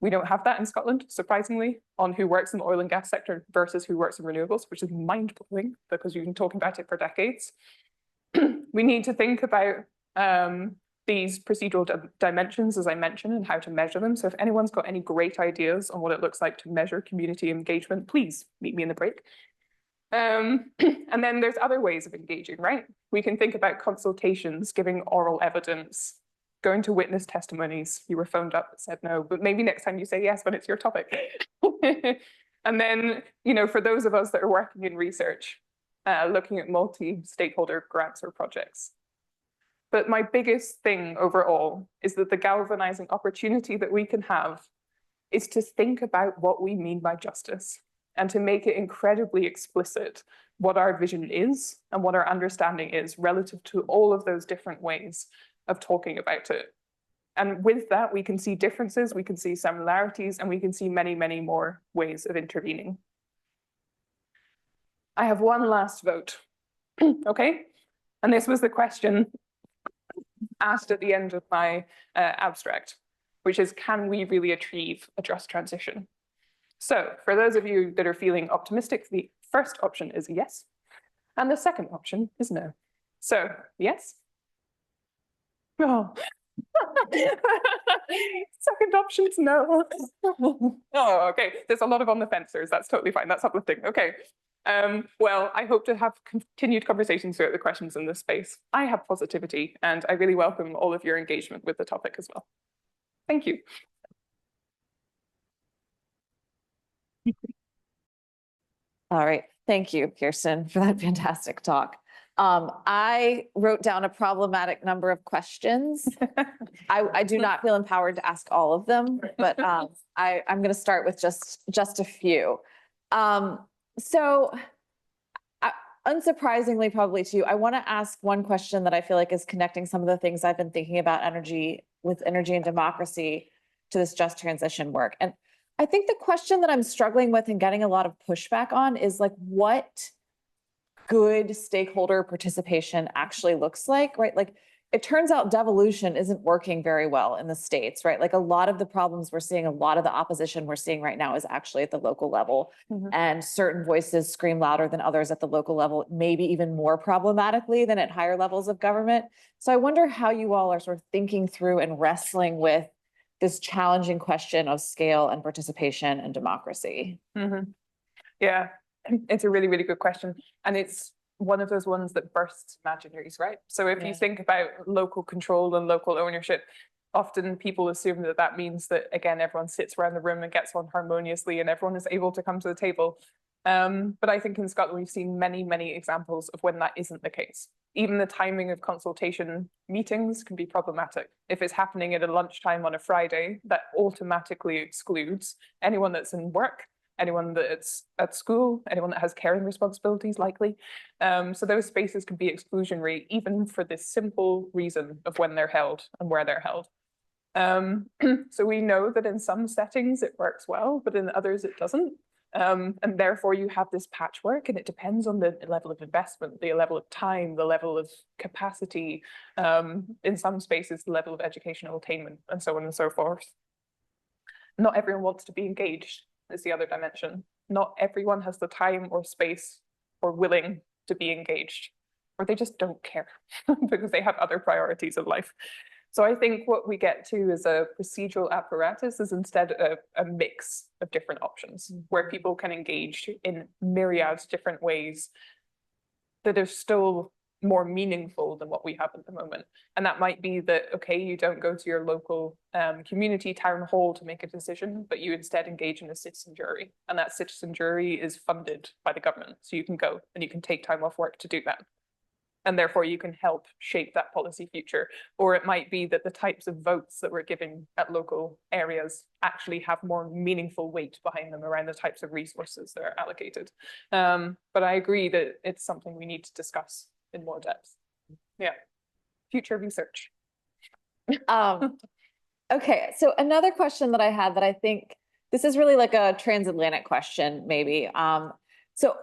We don't have that in Scotland, surprisingly, on who works in the oil and gas sector versus who works in renewables, which is mind-blowing because we've been talking about it for decades. We need to think about these procedural dimensions, as I mentioned, and how to measure them. So if anyone's got any great ideas on what it looks like to measure community engagement, please meet me in the break. And then there's other ways of engaging, right? We can think about consultations, giving oral evidence, going to witness testimonies. You were phoned up and said no, but maybe next time you say yes when it's your topic. And then, for those of us that are working in research, looking at multi-stakeholder grants or projects. But my biggest thing overall is that the galvanizing opportunity that we can have is to think about what we mean by justice and to make it incredibly explicit what our vision is and what our understanding is relative to all of those different ways of talking about it. And with that, we can see differences, we can see similarities, and we can see many, many more ways of intervening. I have one last vote, okay? And this was the question asked at the end of my abstract, which is, can we really achieve a just transition? So for those of you that are feeling optimistic, the first option is yes, and the second option is no. So yes. Oh. Second option is no. Oh, okay. There's a lot of on the fencers. That's totally fine. That's uplifting. Okay. Well, I hope to have continued conversations throughout the questions in this space. I have positivity, and I really welcome all of your engagement with the topic as well. Thank you. All right. Thank you, Kirsten, for that fantastic talk. I wrote down a problematic number of questions. I do not feel empowered to ask all of them, but I'm going to start with just a few. So unsurprisingly, probably to you, I want to ask one question that I feel like is connecting some of the things I've been thinking about with energy and democracy to this just transition work. And I think the question that I'm struggling with and getting a lot of pushback on is like what good stakeholder participation actually looks like, right? Like it turns out devolution isn't working very well in the States, right? Like a lot of the problems we're seeing, a lot of the opposition we're seeing right now is actually at the local level. And certain voices scream louder than others at the local level, maybe even more problematically than at higher levels of government. So I wonder how you all are sort of thinking through and wrestling with this challenging question of scale and participation and democracy. Yeah, it's a really, really good question. And it's one of those ones that bursts imaginaries, right? So if you think about local control and local ownership, often people assume that that means that, again, everyone sits around the room and gets on harmoniously and everyone is able to come to the table. But I think in Scotland, we've seen many, many examples of when that isn't the case. Even the timing of consultation meetings can be problematic. If it's happening at a lunchtime on a Friday, that automatically excludes anyone that's in work, anyone that's at school, anyone that has caring responsibilities likely. So those spaces can be exclusionary, even for this simple reason of when they're held and where they're held. So we know that in some settings it works well, but in others it doesn't. And therefore you have this patchwork, and it depends on the level of investment, the level of time, the level of capacity, in some spaces, the level of educational attainment, and so on and so forth. Not everyone wants to be engaged is the other dimension. Not everyone has the time or space or willing to be engaged, or they just don't care because they have other priorities in life. So I think what we get to as a procedural apparatus is instead a mix of different options where people can engage in myriad different ways that are still more meaningful than what we have at the moment. And that might be that, okay, you don't go to your local community town hall to make a decision, but you instead engage in a citizen jury. And that citizen jury is funded by the government. So you can go and you can take time off work to do that. And therefore you can help shape that policy future. Or it might be that the types of votes that we're giving at local areas actually have more meaningful weight behind them around the types of resources that are allocated. But I agree that it's something we need to discuss in more depth. Yeah, future research. Okay, so another question that I had that I think this is really like a transatlantic question, maybe. So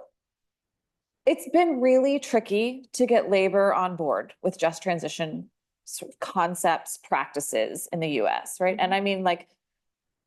it's been really tricky to get labor on board with just transition sort of concepts, practices in the US, right? And I mean, like,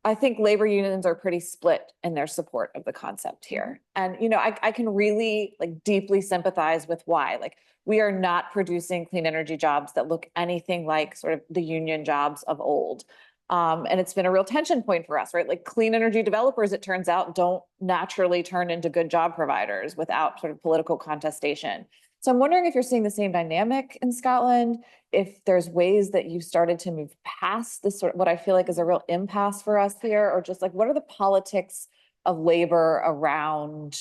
I think labor unions are pretty split in their support of the concept here. And, you know, I can really like deeply sympathize with why. Like, we are not producing clean energy jobs that look anything like sort of the union jobs of old. And it's been a real tension point for us, right? Like clean energy developers, it turns out, don't naturally turn into good job providers without sort of political contestation. So I'm wondering if you're seeing the same dynamic in Scotland, if there's ways that you've started to move past this sort of what I feel like is a real impasse for us here, or just like what are the politics of labor around,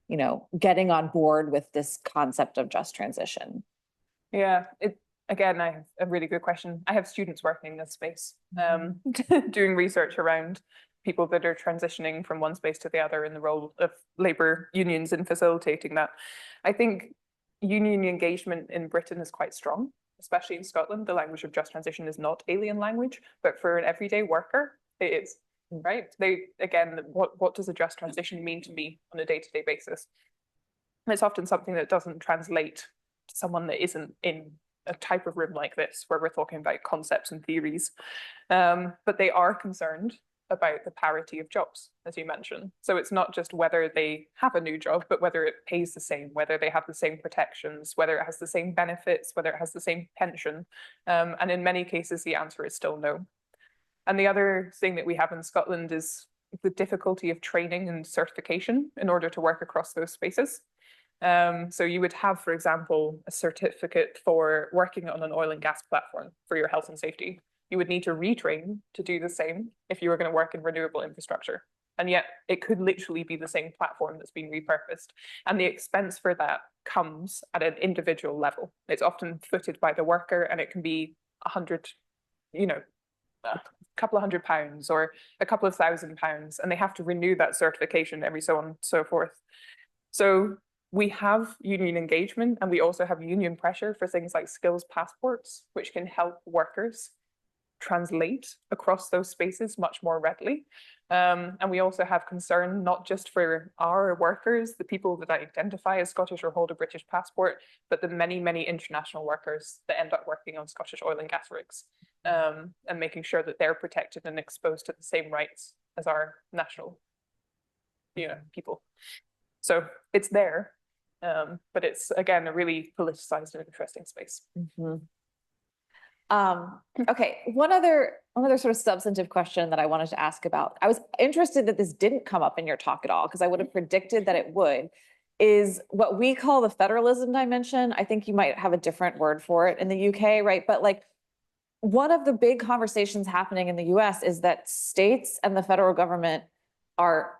you know, getting on board with this concept of just transition? Yeah, again, I have a really good question. I have students working in this space, doing research around people that are transitioning from one space to the other in the role of labor unions in facilitating that. I think union engagement in Britain is quite strong, especially in Scotland. The language of just transition is not alien language, but for an everyday worker, it is, right? Again, what does a just transition mean to me on a day-to-day basis? And it's often something that doesn't translate to someone that isn't in a type of room like this, where we're talking about concepts and theories. But they are concerned about the parity of jobs, as you mentioned. So it's not just whether they have a new job, but whether it pays the same, whether they have the same protections, whether it has the same benefits, whether it has the same pension. And in many cases, the answer is still no. And the other thing that we have in Scotland is the difficulty of training and certification in order to work across those spaces. So you would have, for example, a certificate for working on an oil and gas platform for your health and safety. You would need to retrain to do the same if you were going to work in renewable infrastructure. And yet it could literally be the same platform that's been repurposed. And the expense for that comes at an individual level. It's often footed by the worker, and it can be 100, a couple of £100 or a couple of £1,000, and they have to renew that certification every so on and so forth. So we have union engagement, and we also have union pressure for things like skills passports, which can help workers translate across those spaces much more readily. And we also have concern not just for our workers, the people that identify as Scottish or hold a British passport, but the many, many international workers that end up working on Scottish oil and gas rigs, and making sure that they're protected and exposed to the same rights as our national, people. So it's there, but it's, again, a really politicized and interesting space. Okay, one other sort of substantive question that I wanted to ask about. I was interested that this didn't come up in your talk at all, because I would have predicted that it would, is what we call the federalism dimension. I think you might have a different word for it in the UK, right? But like, one of the big conversations happening in the US is that states and the federal government are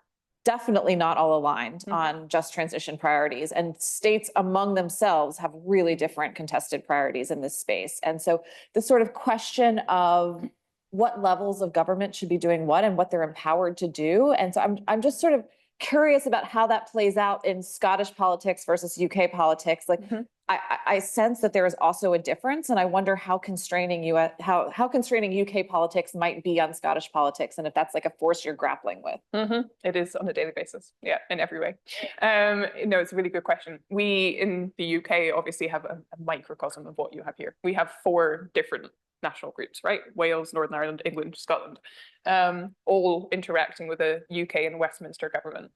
definitely not all aligned on just transition priorities, and states among themselves have really different contested priorities in this space. And so the sort of question of what levels of government should be doing what and what they're empowered to do. And so I'm just sort of curious about how that plays out in Scottish politics versus UK politics. Like, I sense that there is also a difference, and I wonder how constraining how constraining UK politics might be on Scottish politics, and if that's like a force you're grappling with. It is on a daily basis, yeah, in every way. No, it's a really good question. We in the UK obviously have a microcosm of what you have here. We have 4 different national groups, right? Wales, Northern Ireland, England, Scotland, all interacting with the UK and Westminster government.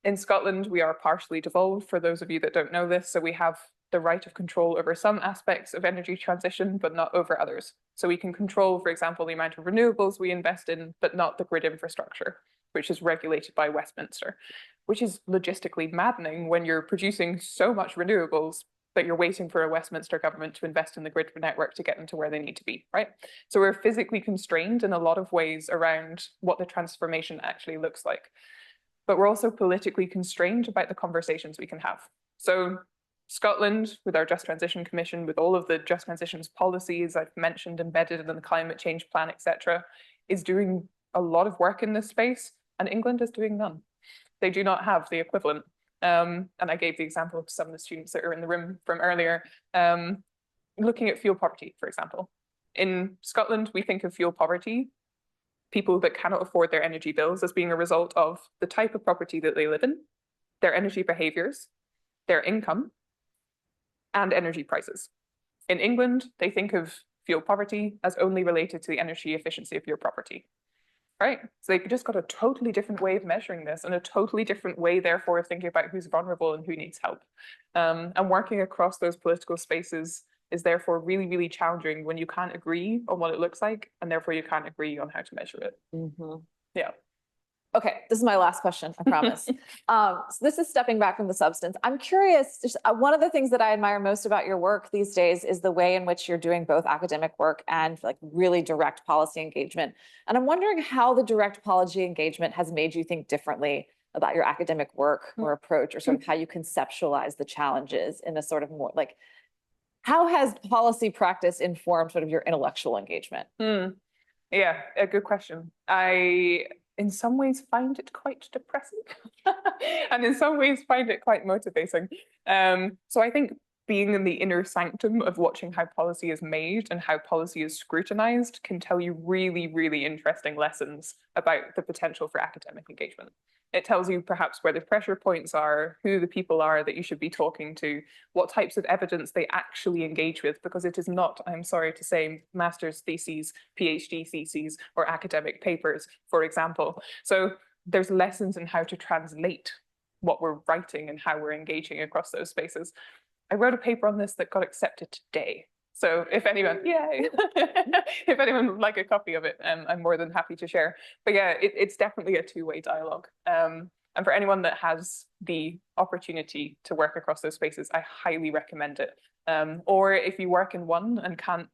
In Scotland, we are partially devolved, for those of you that don't know this. So we have the right of control over some aspects of energy transition, but not over others. So we can control, for example, the amount of renewables we invest in, but not the grid infrastructure, which is regulated by Westminster, which is logistically maddening when you're producing so much renewables that you're waiting for a Westminster government to invest in the grid network to get them to where they need to be, right? So we're physically constrained in a lot of ways around what the transformation actually looks like. But we're also politically constrained about the conversations we can have. So Scotland, with our Just Transition Commission, with all of the Just Transitions policies I've mentioned embedded in the climate change plan, etc., is doing a lot of work in this space, and England is doing none. They do not have the equivalent. And I gave the example to some of the students that are in the room from earlier, looking at fuel poverty, for example. In Scotland, we think of fuel poverty, people that cannot afford their energy bills, as being a result of the type of property that they live in, their energy behaviours, their income, and energy prices. In England, they think of fuel poverty as only related to the energy efficiency of your property, right? So they've just got a totally different way of measuring this, and a totally different way, therefore, of thinking about who's vulnerable and who needs help. And working across those political spaces is therefore really, really challenging when you can't agree on what it looks like, and therefore you can't agree on how to measure it. Yeah. Okay, this is my last question, I promise. So this is stepping back from the substance. I'm curious, just one of the things that I admire most about your work these days is the way in which you're doing both academic work and like really direct policy engagement. And I'm wondering how the direct policy engagement has made you think differently about your academic work or approach, or sort of how you conceptualize the challenges in a sort of more like, how has policy practice informed sort of your intellectual engagement? Yeah, a good question. I, in some ways, find it quite depressing, and in some ways find it quite motivating. So I think being in the inner sanctum of watching how policy is made and how policy is scrutinized can tell you really, really interesting lessons about the potential for academic engagement. It tells you perhaps where the pressure points are, who the people are that you should be talking to, what types of evidence they actually engage with, because it is not, I'm sorry to say, master's theses, PhD theses, or academic papers, for example. So there's lessons in how to translate what we're writing and how we're engaging across those spaces. I wrote a paper on this that got accepted today. So if anyone, yay, if anyone would like a copy of it, I'm more than happy to share. But yeah, it's definitely a two-way dialogue. And for anyone that has the opportunity to work across those spaces, I highly recommend it. Or if you work in one and can't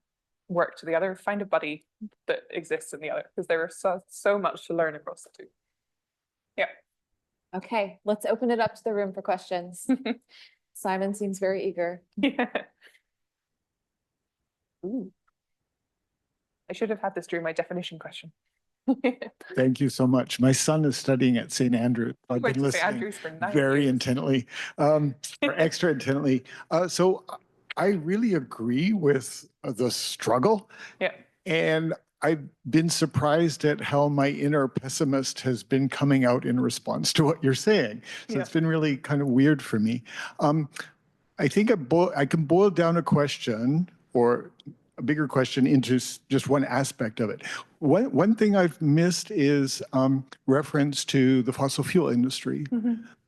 work to the other, find a buddy that exists in the other, because there is so much to learn across the two. Okay, let's open it up to the room for questions. Simon seems very eager. Yeah. Ooh. I should have had this during my definition question. Thank you so much. My son is studying at St. Andrews. I've Went been to St. listening Andrews for 9 very years. intently, or extra intently. So I really agree with the struggle. Yeah. And I've been surprised at how my inner pessimist has been coming out in response to what you're saying. So it's been really kind of weird for me. I think I can boil down a question or a bigger question into just one aspect of it. One thing I've missed is reference to the fossil fuel industry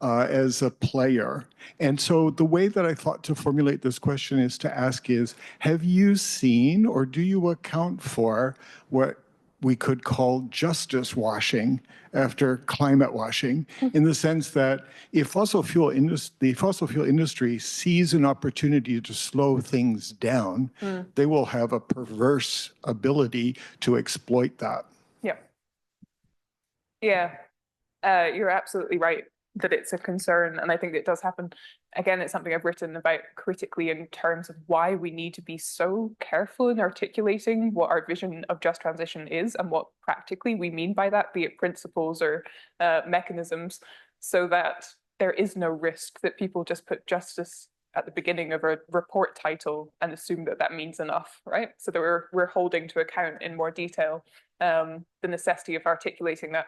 as a player. And so the way that I thought to formulate this question is to ask is, have you seen or do you account for what we could call justice washing after climate washing, in the sense that if the fossil fuel industry sees an opportunity to slow things down, they will have a perverse ability to exploit that. Yeah. Yeah. You're absolutely right that it's a concern, and I think it does happen. Again, it's something I've written about critically in terms of why we need to be so careful in articulating what our vision of just transition is and what practically we mean by that, be it principles or mechanisms, so that there is no risk that people just put justice at the beginning of a report title and assume that that means enough, right? So that we're holding to account in more detail the necessity of articulating that.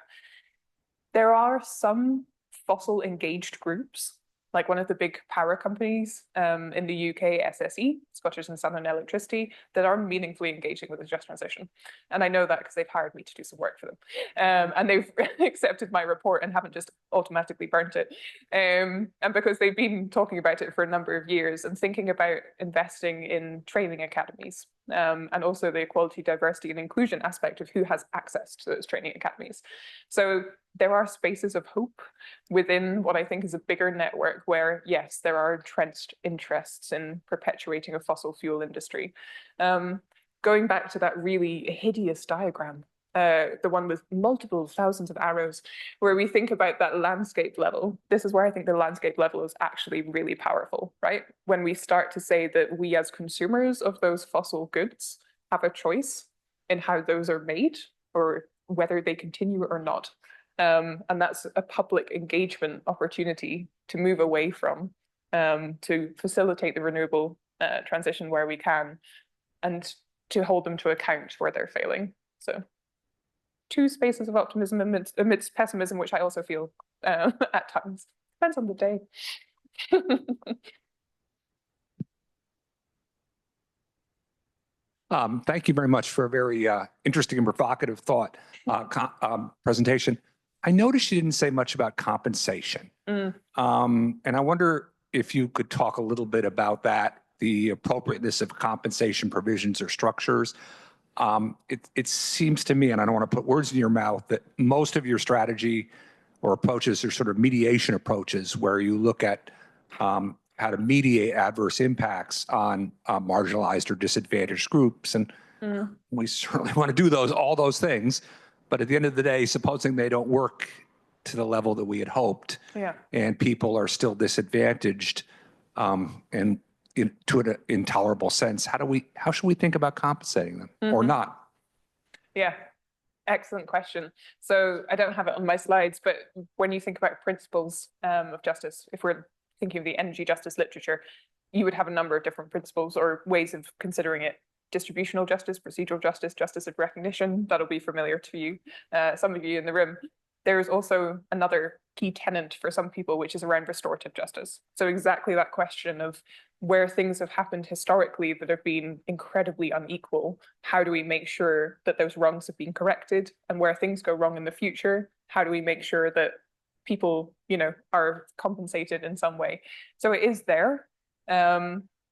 There are some fossil engaged groups, like one of the big power companies in the UK, SSE, Scottish and Southern Electricity, that are meaningfully engaging with the just transition. And I know that because they've hired me to do some work for them. And they've accepted my report and haven't just automatically burnt it. And because they've been talking about it for a number of years and thinking about investing in training academies. And also the equality, diversity, and inclusion aspect of who has access to those training academies. So there are spaces of hope within what I think is a bigger network where, yes, there are entrenched interests in perpetuating a fossil fuel industry. Going back to that really hideous diagram, the one with multiple thousands of arrows, where we think about that landscape level, this is where I think the landscape level is actually really powerful, right? When we start to say that we as consumers of those fossil goods have a choice in how those are made or whether they continue or not. And that's a public engagement opportunity to move away from, to facilitate the renewable transition where we can, and to hold them to account where they're failing. So 2 spaces of optimism amidst pessimism, which I also feel at times. Depends on the day. Thank you very much for a very interesting and provocative presentation. I noticed you didn't say much about compensation. And I wonder if you could talk a little bit about that, the appropriateness of compensation provisions or structures. It seems to me, and I don't want to put words in your mouth, that most of your strategy or approaches are sort of mediation approaches where you look at how to mediate adverse impacts on marginalized or disadvantaged groups. And we certainly want to do all those things. But at the end of the day, supposing they don't work to the level that we had hoped, and people are still disadvantaged and to an intolerable sense, how should we think about compensating them or not? Yeah, excellent question. So I don't have it on my slides, but when you think about principles of justice, if we're thinking of the energy justice literature, you would have a number of different principles or ways of considering it. Distributional justice, procedural justice, justice of recognition, that'll be familiar to you, some of you in the room. There's also another key tenet for some people, which is around restorative justice. So exactly that question of where things have happened historically that have been incredibly unequal, how do we make sure that those wrongs have been corrected? And where things go wrong in the future, how do we make sure that people, are compensated in some way? So it is there.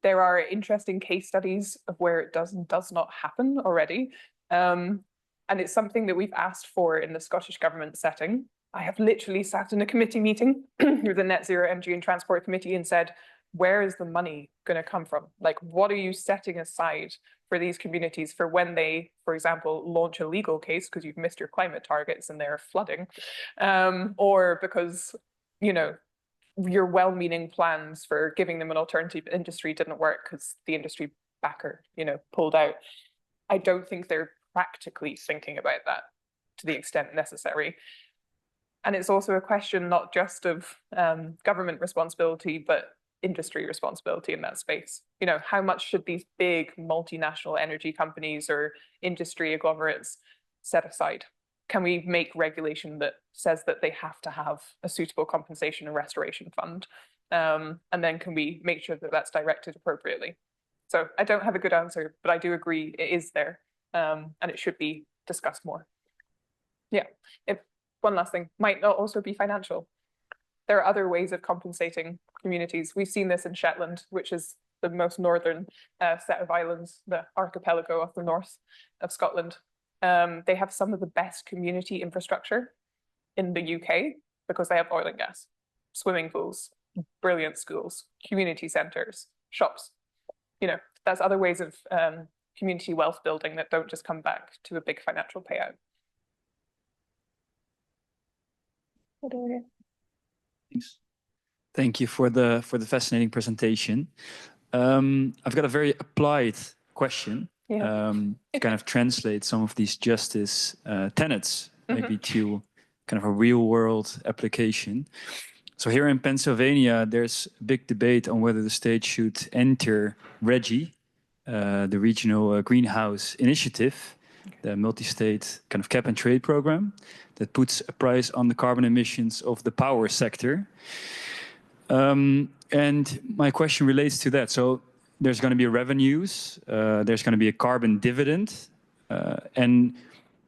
There are interesting case studies of where it does and does not happen already. And it's something that we've asked for in the Scottish Government setting. I have literally sat in a committee meeting with the Net Zero Energy and Transport Committee and said, where is the money going to come from? Like, what are you setting aside for these communities for when they, for example, launch a legal case because you've missed your climate targets and they're flooding, or because you know, your well-meaning plans for giving them an alternative industry didn't work because the industry backer, pulled out. I don't think they're practically thinking about that to the extent necessary. And it's also a question not just of government responsibility, but industry responsibility in that space. How much should these big multinational energy companies or industry agglomerates set aside? Can we make regulation that says that they have to have a suitable compensation and restoration fund? And then can we make sure that that's directed appropriately? So I don't have a good answer, but I do agree it is there, and it should be discussed more. Yeah. One last thing, might not also be financial. There are other ways of compensating communities. We've seen this in Shetland, which is the most northern set of islands, the archipelago of the north of Scotland. They have some of the best community infrastructure in the UK because they have oil and gas, swimming pools, brilliant schools, community centres, shops. That's other ways of community wealth building that don't just come back to a big financial payout. Thanks. Thank you for the fascinating presentation. I've got a very applied question. Yeah. To kind of translate some of these justice tenets maybe to kind of a real world application. So here in Pennsylvania, there's a big debate on whether the state should enter RGGI, the Regional Greenhouse Initiative, the multi-state kind of cap and trade program that puts a price on the carbon emissions of the power sector. And my question relates to that. So there's going to be revenues, there's going to be a carbon dividend, and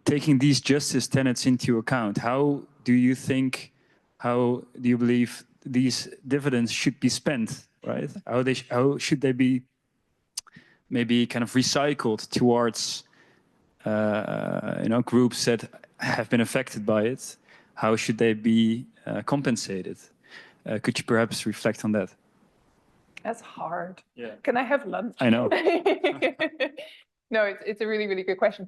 taking these justice tenets into account, how do you believe these dividends should be spent, right? How should they be maybe kind of recycled towards groups that have been affected by it? How should they be compensated? Could you perhaps reflect on that? That's hard. Yeah. Can I have lunch? I know. No, it's a really, really good question.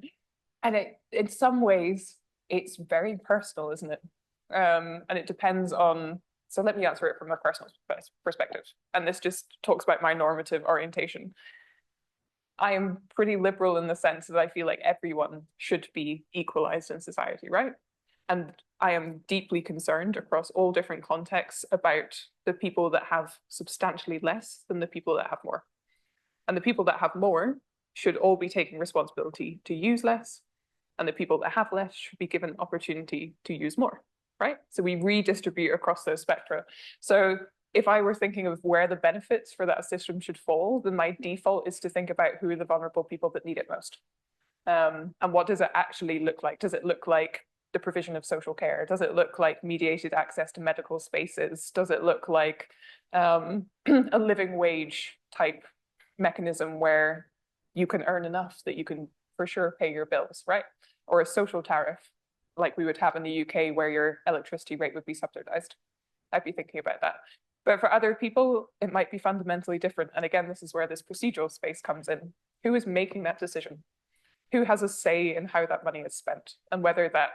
And in some ways, it's very personal, isn't it? And it depends on, so let me answer it from a personal perspective. And this just talks about my normative orientation. I am pretty liberal in the sense that I feel like everyone should be equalized in society, right? And I am deeply concerned across all different contexts about the people that have substantially less than the people that have more. And the people that have more should all be taking responsibility to use less. And the people that have less should be given opportunity to use more, right? So we redistribute across those spectra. So if I were thinking of where the benefits for that system should fall, then my default is to think about who are the vulnerable people that need it most. And what does it actually look like? Does it look like the provision of social care? Does it look like mediated access to medical spaces? Does it look like a living wage type mechanism where you can earn enough that you can for sure pay your bills, right? Or a social tariff like we would have in the UK where your electricity rate would be subsidized. I'd be thinking about that. But for other people, it might be fundamentally different. And again, this is where this procedural space comes in. Who is making that decision? Who has a say in how that money is spent and whether that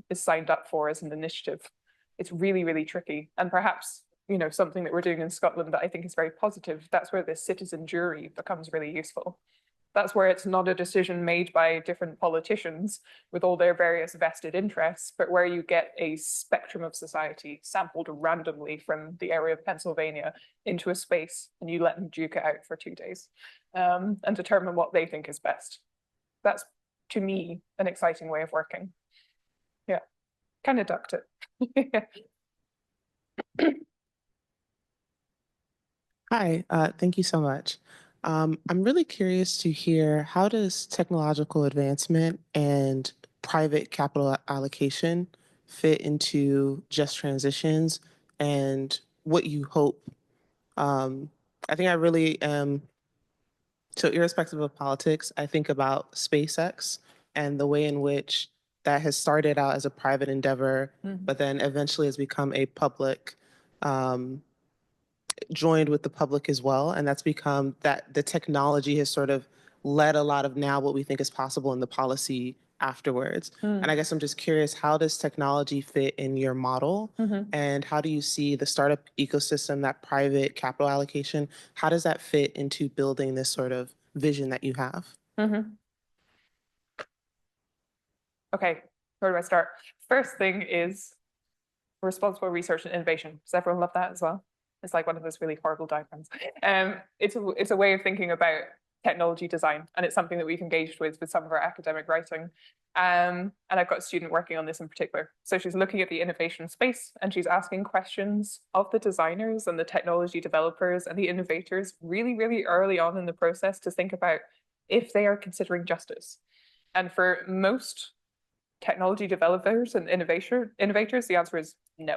is signed up for as an initiative? It's really, really tricky. And perhaps, something that we're doing in Scotland that I think is very positive, that's where the citizen jury becomes really useful. That's where it's not a decision made by different politicians with all their various vested interests, but where you get a spectrum of society sampled randomly from the area of Pennsylvania into a space, and you let them duke it out for 2 days and determine what they think is best. That's, to me, an exciting way of working. Yeah, kind of ducked it. Hi, thank you so much. I'm really curious to hear, how does technological advancement and private capital allocation fit into just transitions and what you hope? I think I really am, so irrespective of politics, I think about SpaceX and the way in which that has started out as a private endeavor, but then eventually has become a public joined with the public as well. And that's become that the technology has sort of led a lot of now what we think is possible in the policy afterwards. And I guess I'm just curious, how does technology fit in your model? And how do you see the startup ecosystem, that private capital allocation, how does that fit into building this sort of vision that you have? Okay, where do I start? First thing is responsible research and innovation. Does everyone love that as well? It's like one of those really horrible diagrams. It's a way of thinking about technology design, and it's something that we've engaged with some of our academic writing. And I've got a student working on this in particular. So she's looking at the innovation space and she's asking questions of the designers and the technology developers and the innovators really, really early on in the process to think about if they are considering justice. And for most technology developers and innovators, the answer is no.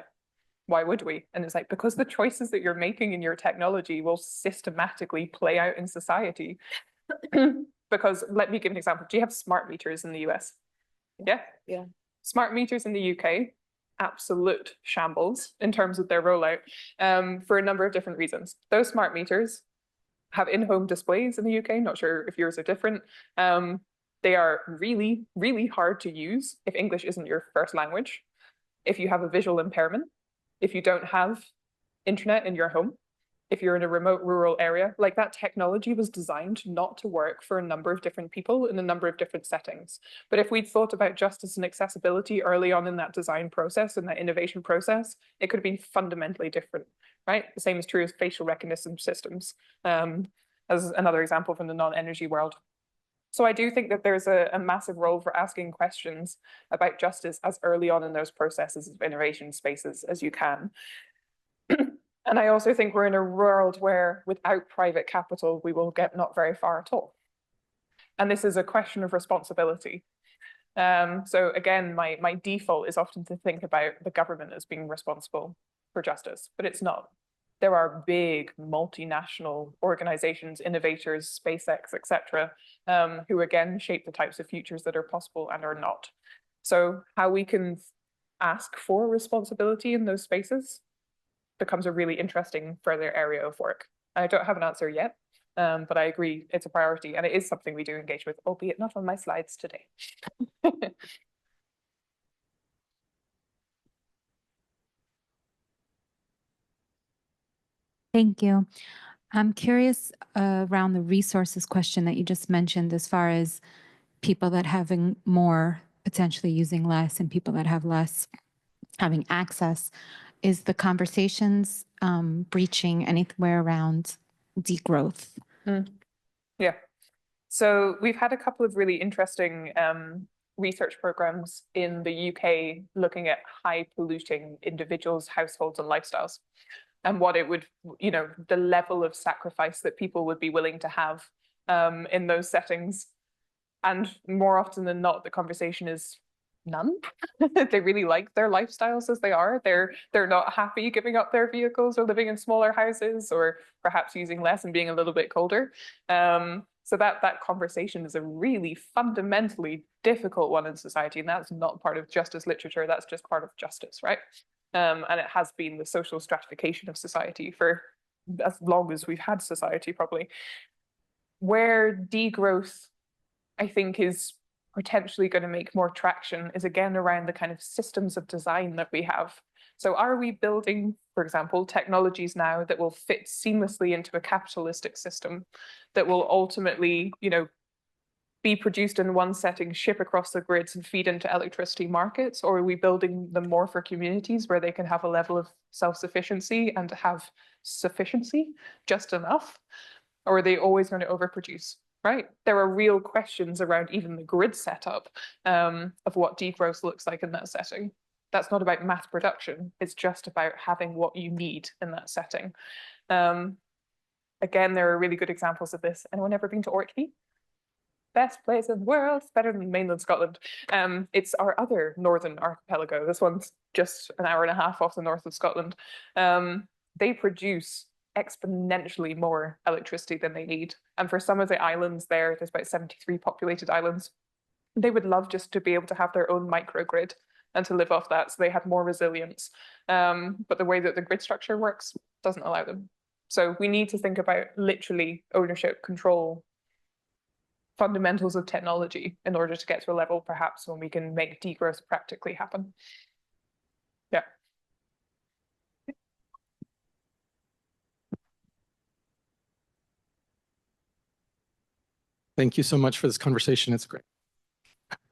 Why would we? And it's like, because the choices that you're making in your technology will systematically play out in society. Because let me give an example. Do you have smart meters in the US? Yeah? Yeah. Smart meters in the UK, absolute shambles in terms of their rollout, for a number of different reasons. Those smart meters have in-home displays in the UK. Not sure if yours are different. They are really, really hard to use if English isn't your first language, if you have a visual impairment, if you don't have internet in your home, if you're in a remote rural area. Like, that technology was designed not to work for a number of different people in a number of different settings. But if we'd thought about justice and accessibility early on in that design process and that innovation process, it could have been fundamentally different, right? The same is true as facial recognition systems, as another example from the non-energy world. So I do think that there's a massive role for asking questions about justice as early on in those processes of innovation spaces as you can. And I also think we're in a world where without private capital, we will get not very far at all. And this is a question of responsibility. So again, my default is often to think about the government as being responsible for justice, but it's not. There are big multinational organizations, innovators, SpaceX, etc., who again shape the types of futures that are possible and are not. So how we can ask for responsibility in those spaces becomes a really interesting further area of work. I don't have an answer yet, but I agree it's a priority and it is something we do engage with, albeit not on my slides today. Thank you. I'm curious around the resources question that you just mentioned, as far as people that having more potentially using less and people that have less having access. Is the conversations breaching anywhere around degrowth? Yeah. So we've had a couple of really interesting research programs in the UK looking at high polluting individuals, households, and lifestyles, and what it would, the level of sacrifice that people would be willing to have in those settings. And more often than not, the conversation is none. They really like their lifestyles as they are. They're not happy giving up their vehicles or living in smaller houses, or perhaps using less and being a little bit colder. So that conversation is a really fundamentally difficult one in society, and that's not part of justice literature. That's just part of justice, right? And it has been the social stratification of society for as long as we've had society, probably. Where degrowth, I think, is potentially going to make more traction is again around the kind of systems of design that we have. So are we building, for example, technologies now that will fit seamlessly into a capitalistic system that will ultimately, be produced in one setting, ship across the grids and feed into electricity markets? Or are we building them more for communities where they can have a level of self-sufficiency and have sufficiency, just enough? Or are they always going to overproduce? Right? There are real questions around even the grid setup of what degrowth looks like in that setting. That's not about mass production. It's just about having what you need in that setting. Again, there are really good examples of this. Anyone ever been to Orkney? Best place in the world, better than mainland Scotland. It's our other northern archipelago. This one's just an hour and a half off the north of Scotland. They produce exponentially more electricity than they need. And for some of the islands there's about 73 populated islands. They would love just to be able to have their own microgrid and to live off that, so they have more resilience. But the way that the grid structure works doesn't allow them. So we need to think about literally ownership, control, fundamentals of technology in order to get to a level perhaps when we can make degrowth practically happen. Yeah. Thank you so much for this conversation. It's great.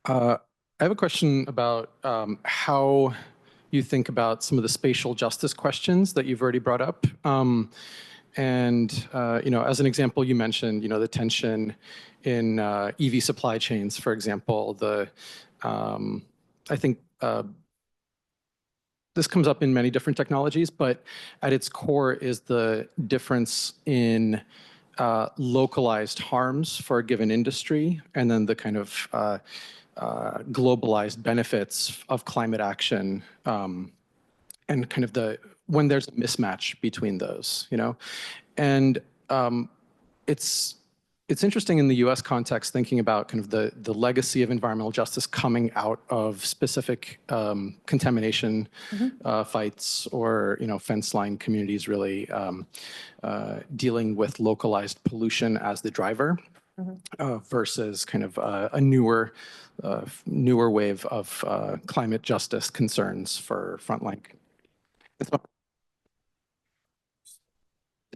I have a question about how you think about some of the spatial justice questions that you've already brought up. As an example, you mentioned, the tension in EV supply chains, for example. I think this comes up in many different technologies, but at its core is the difference in localized harms for a given industry, and then the kind of globalized benefits of climate action, and kind of when there's a mismatch between those, and it's interesting in the U.S. context, thinking about kind of the legacy of environmental justice coming out of specific contamination fights, or fence line communities really dealing with localized pollution as the driver, versus kind of a newer wave of climate justice concerns for frontline.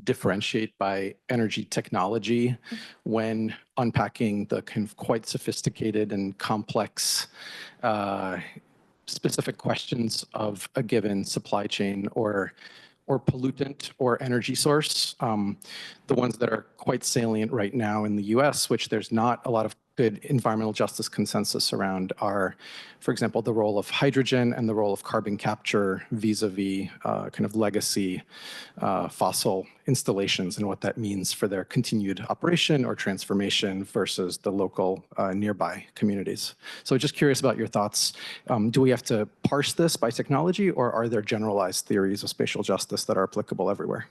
Differentiate by energy technology when unpacking the kind of quite sophisticated and complex specific questions of a given supply chain or pollutant or energy source. The ones that are quite salient right now in the US, which there's not a lot of good environmental justice consensus around, are, for example, the role of hydrogen and the role of carbon capture vis-a-vis kind of legacy fossil installations, and what that means for their continued operation or transformation versus the local nearby communities. So just curious about your thoughts. Do we have to parse this by technology, or are there generalized theories of spatial justice that are applicable everywhere?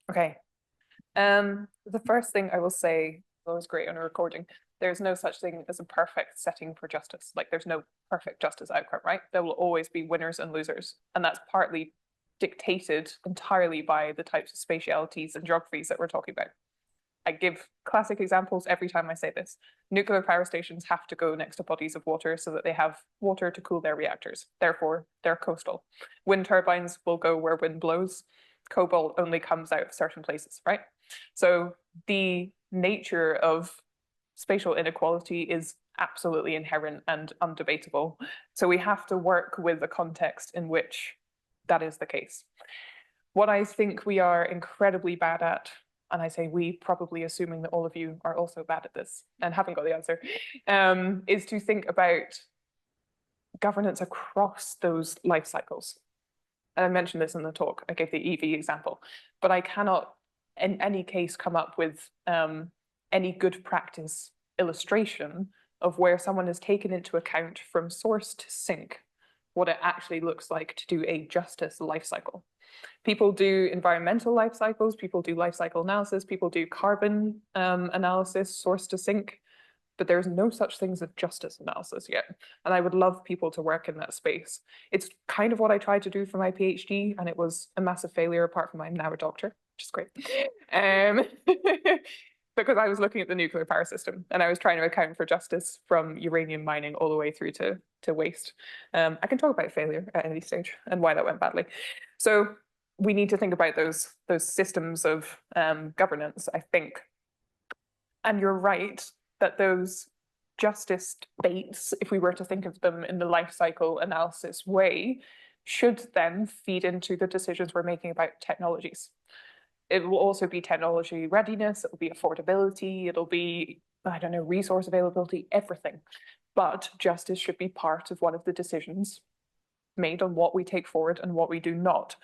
Okay. The first thing I will say, always great on a recording, there's no such thing as a perfect setting for justice. Like, there's no perfect justice outcome, right? There will always be winners and losers. And that's partly dictated entirely by the types of spatialities and geographies that we're talking about. I give classic examples every time I say this. Nuclear power stations have to go next to bodies of water so that they have water to cool their reactors. Therefore, they're coastal. Wind turbines will go where wind blows. Cobalt only comes out of certain places, right? So the nature of spatial inequality is absolutely inherent and undebatable. So we have to work with the context in which that is the case. What I think we are incredibly bad at, and I say we, probably assuming that all of you are also bad at this and haven't got the answer, is to think about governance across those life cycles. And I mentioned this in the talk, I gave the EV example, but I cannot in any case come up with any good practice illustration of where someone has taken into account from source to sink what it actually looks like to do a justice life cycle. People do environmental life cycles, people do life cycle analysis, people do carbon analysis, source to sink, but there's no such thing as a justice analysis yet. And I would love people to work in that space. It's kind of what I tried to do for my PhD, and it was a massive failure, apart from I'm now a doctor, which is great. Because I was looking at the nuclear power system and I was trying to account for justice from uranium mining all the way through to waste. I can talk about failure at any stage and why that went badly. So we need to think about those systems of governance, I think. And you're right that those justice debates, if we were to think of them in the life cycle analysis way, should then feed into the decisions we're making about technologies. It will also be technology readiness, it will be affordability, it'll be, I don't know, resource availability, everything. But justice should be part of one of the decisions made on what we take forward and what we do not.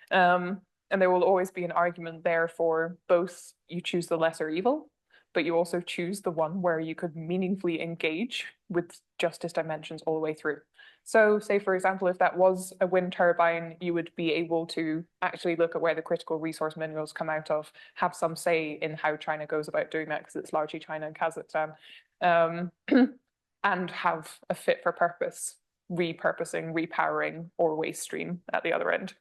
And there will always be an argument there for both you choose the lesser evil, but you also choose the one where you could meaningfully engage with justice dimensions all the way through. So say, for example, if that was a wind turbine, you would be able to actually look at where the critical resource minerals come out of, have some say in how China goes about doing that, because it's largely China and Kazakhstan, and have a fit for purpose repurposing, repowering, or waste stream at the other end.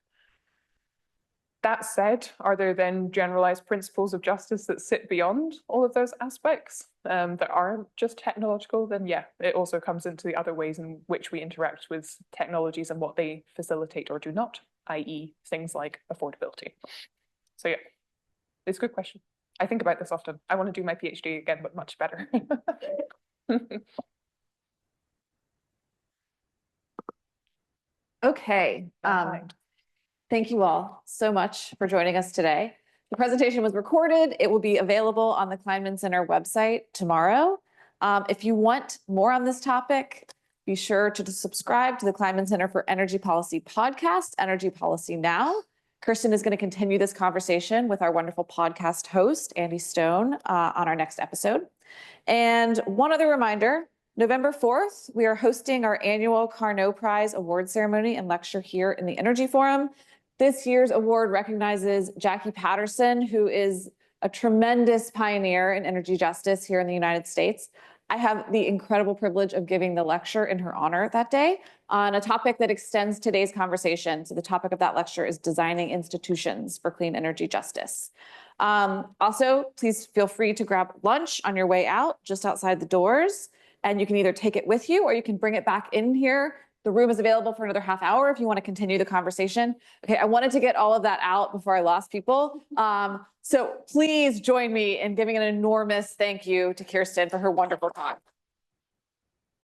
That said, are there then generalized principles of justice that sit beyond all of those aspects that aren't just technological? Then yeah, it also comes into the other ways in which we interact with technologies and what they facilitate or do not, i.e. things like affordability. So yeah, it's a good question. I think about this often. I want to do my PhD again, but much better. Okay. Thank you all so much for joining us today. The presentation was recorded. It will be available on the Kleinman Center website tomorrow. If you want more on this topic, be sure to subscribe to the Kleinman Center for Energy Policy podcast, Energy Policy Now. Kirsten is going to continue this conversation with our wonderful podcast host, Andy Stone, on our next episode. And one other reminder, November 4th, we are hosting our annual Carnot Prize award ceremony and lecture here in the Energy Forum. This year's award recognizes Jackie Patterson, who is a tremendous pioneer in energy justice here in the United States. I have the incredible privilege of giving the lecture in her honor that day on a topic that extends today's conversation. So the topic of that lecture is designing institutions for clean energy justice. Also, please feel free to grab lunch on your way out just outside the doors, and you can either take it with you or you can bring it back in here. The room is available for another half hour if you want to continue the conversation. Okay, I wanted to get all of that out before I lost people. So please join me in giving an enormous thank you to Kirsten for her wonderful talk.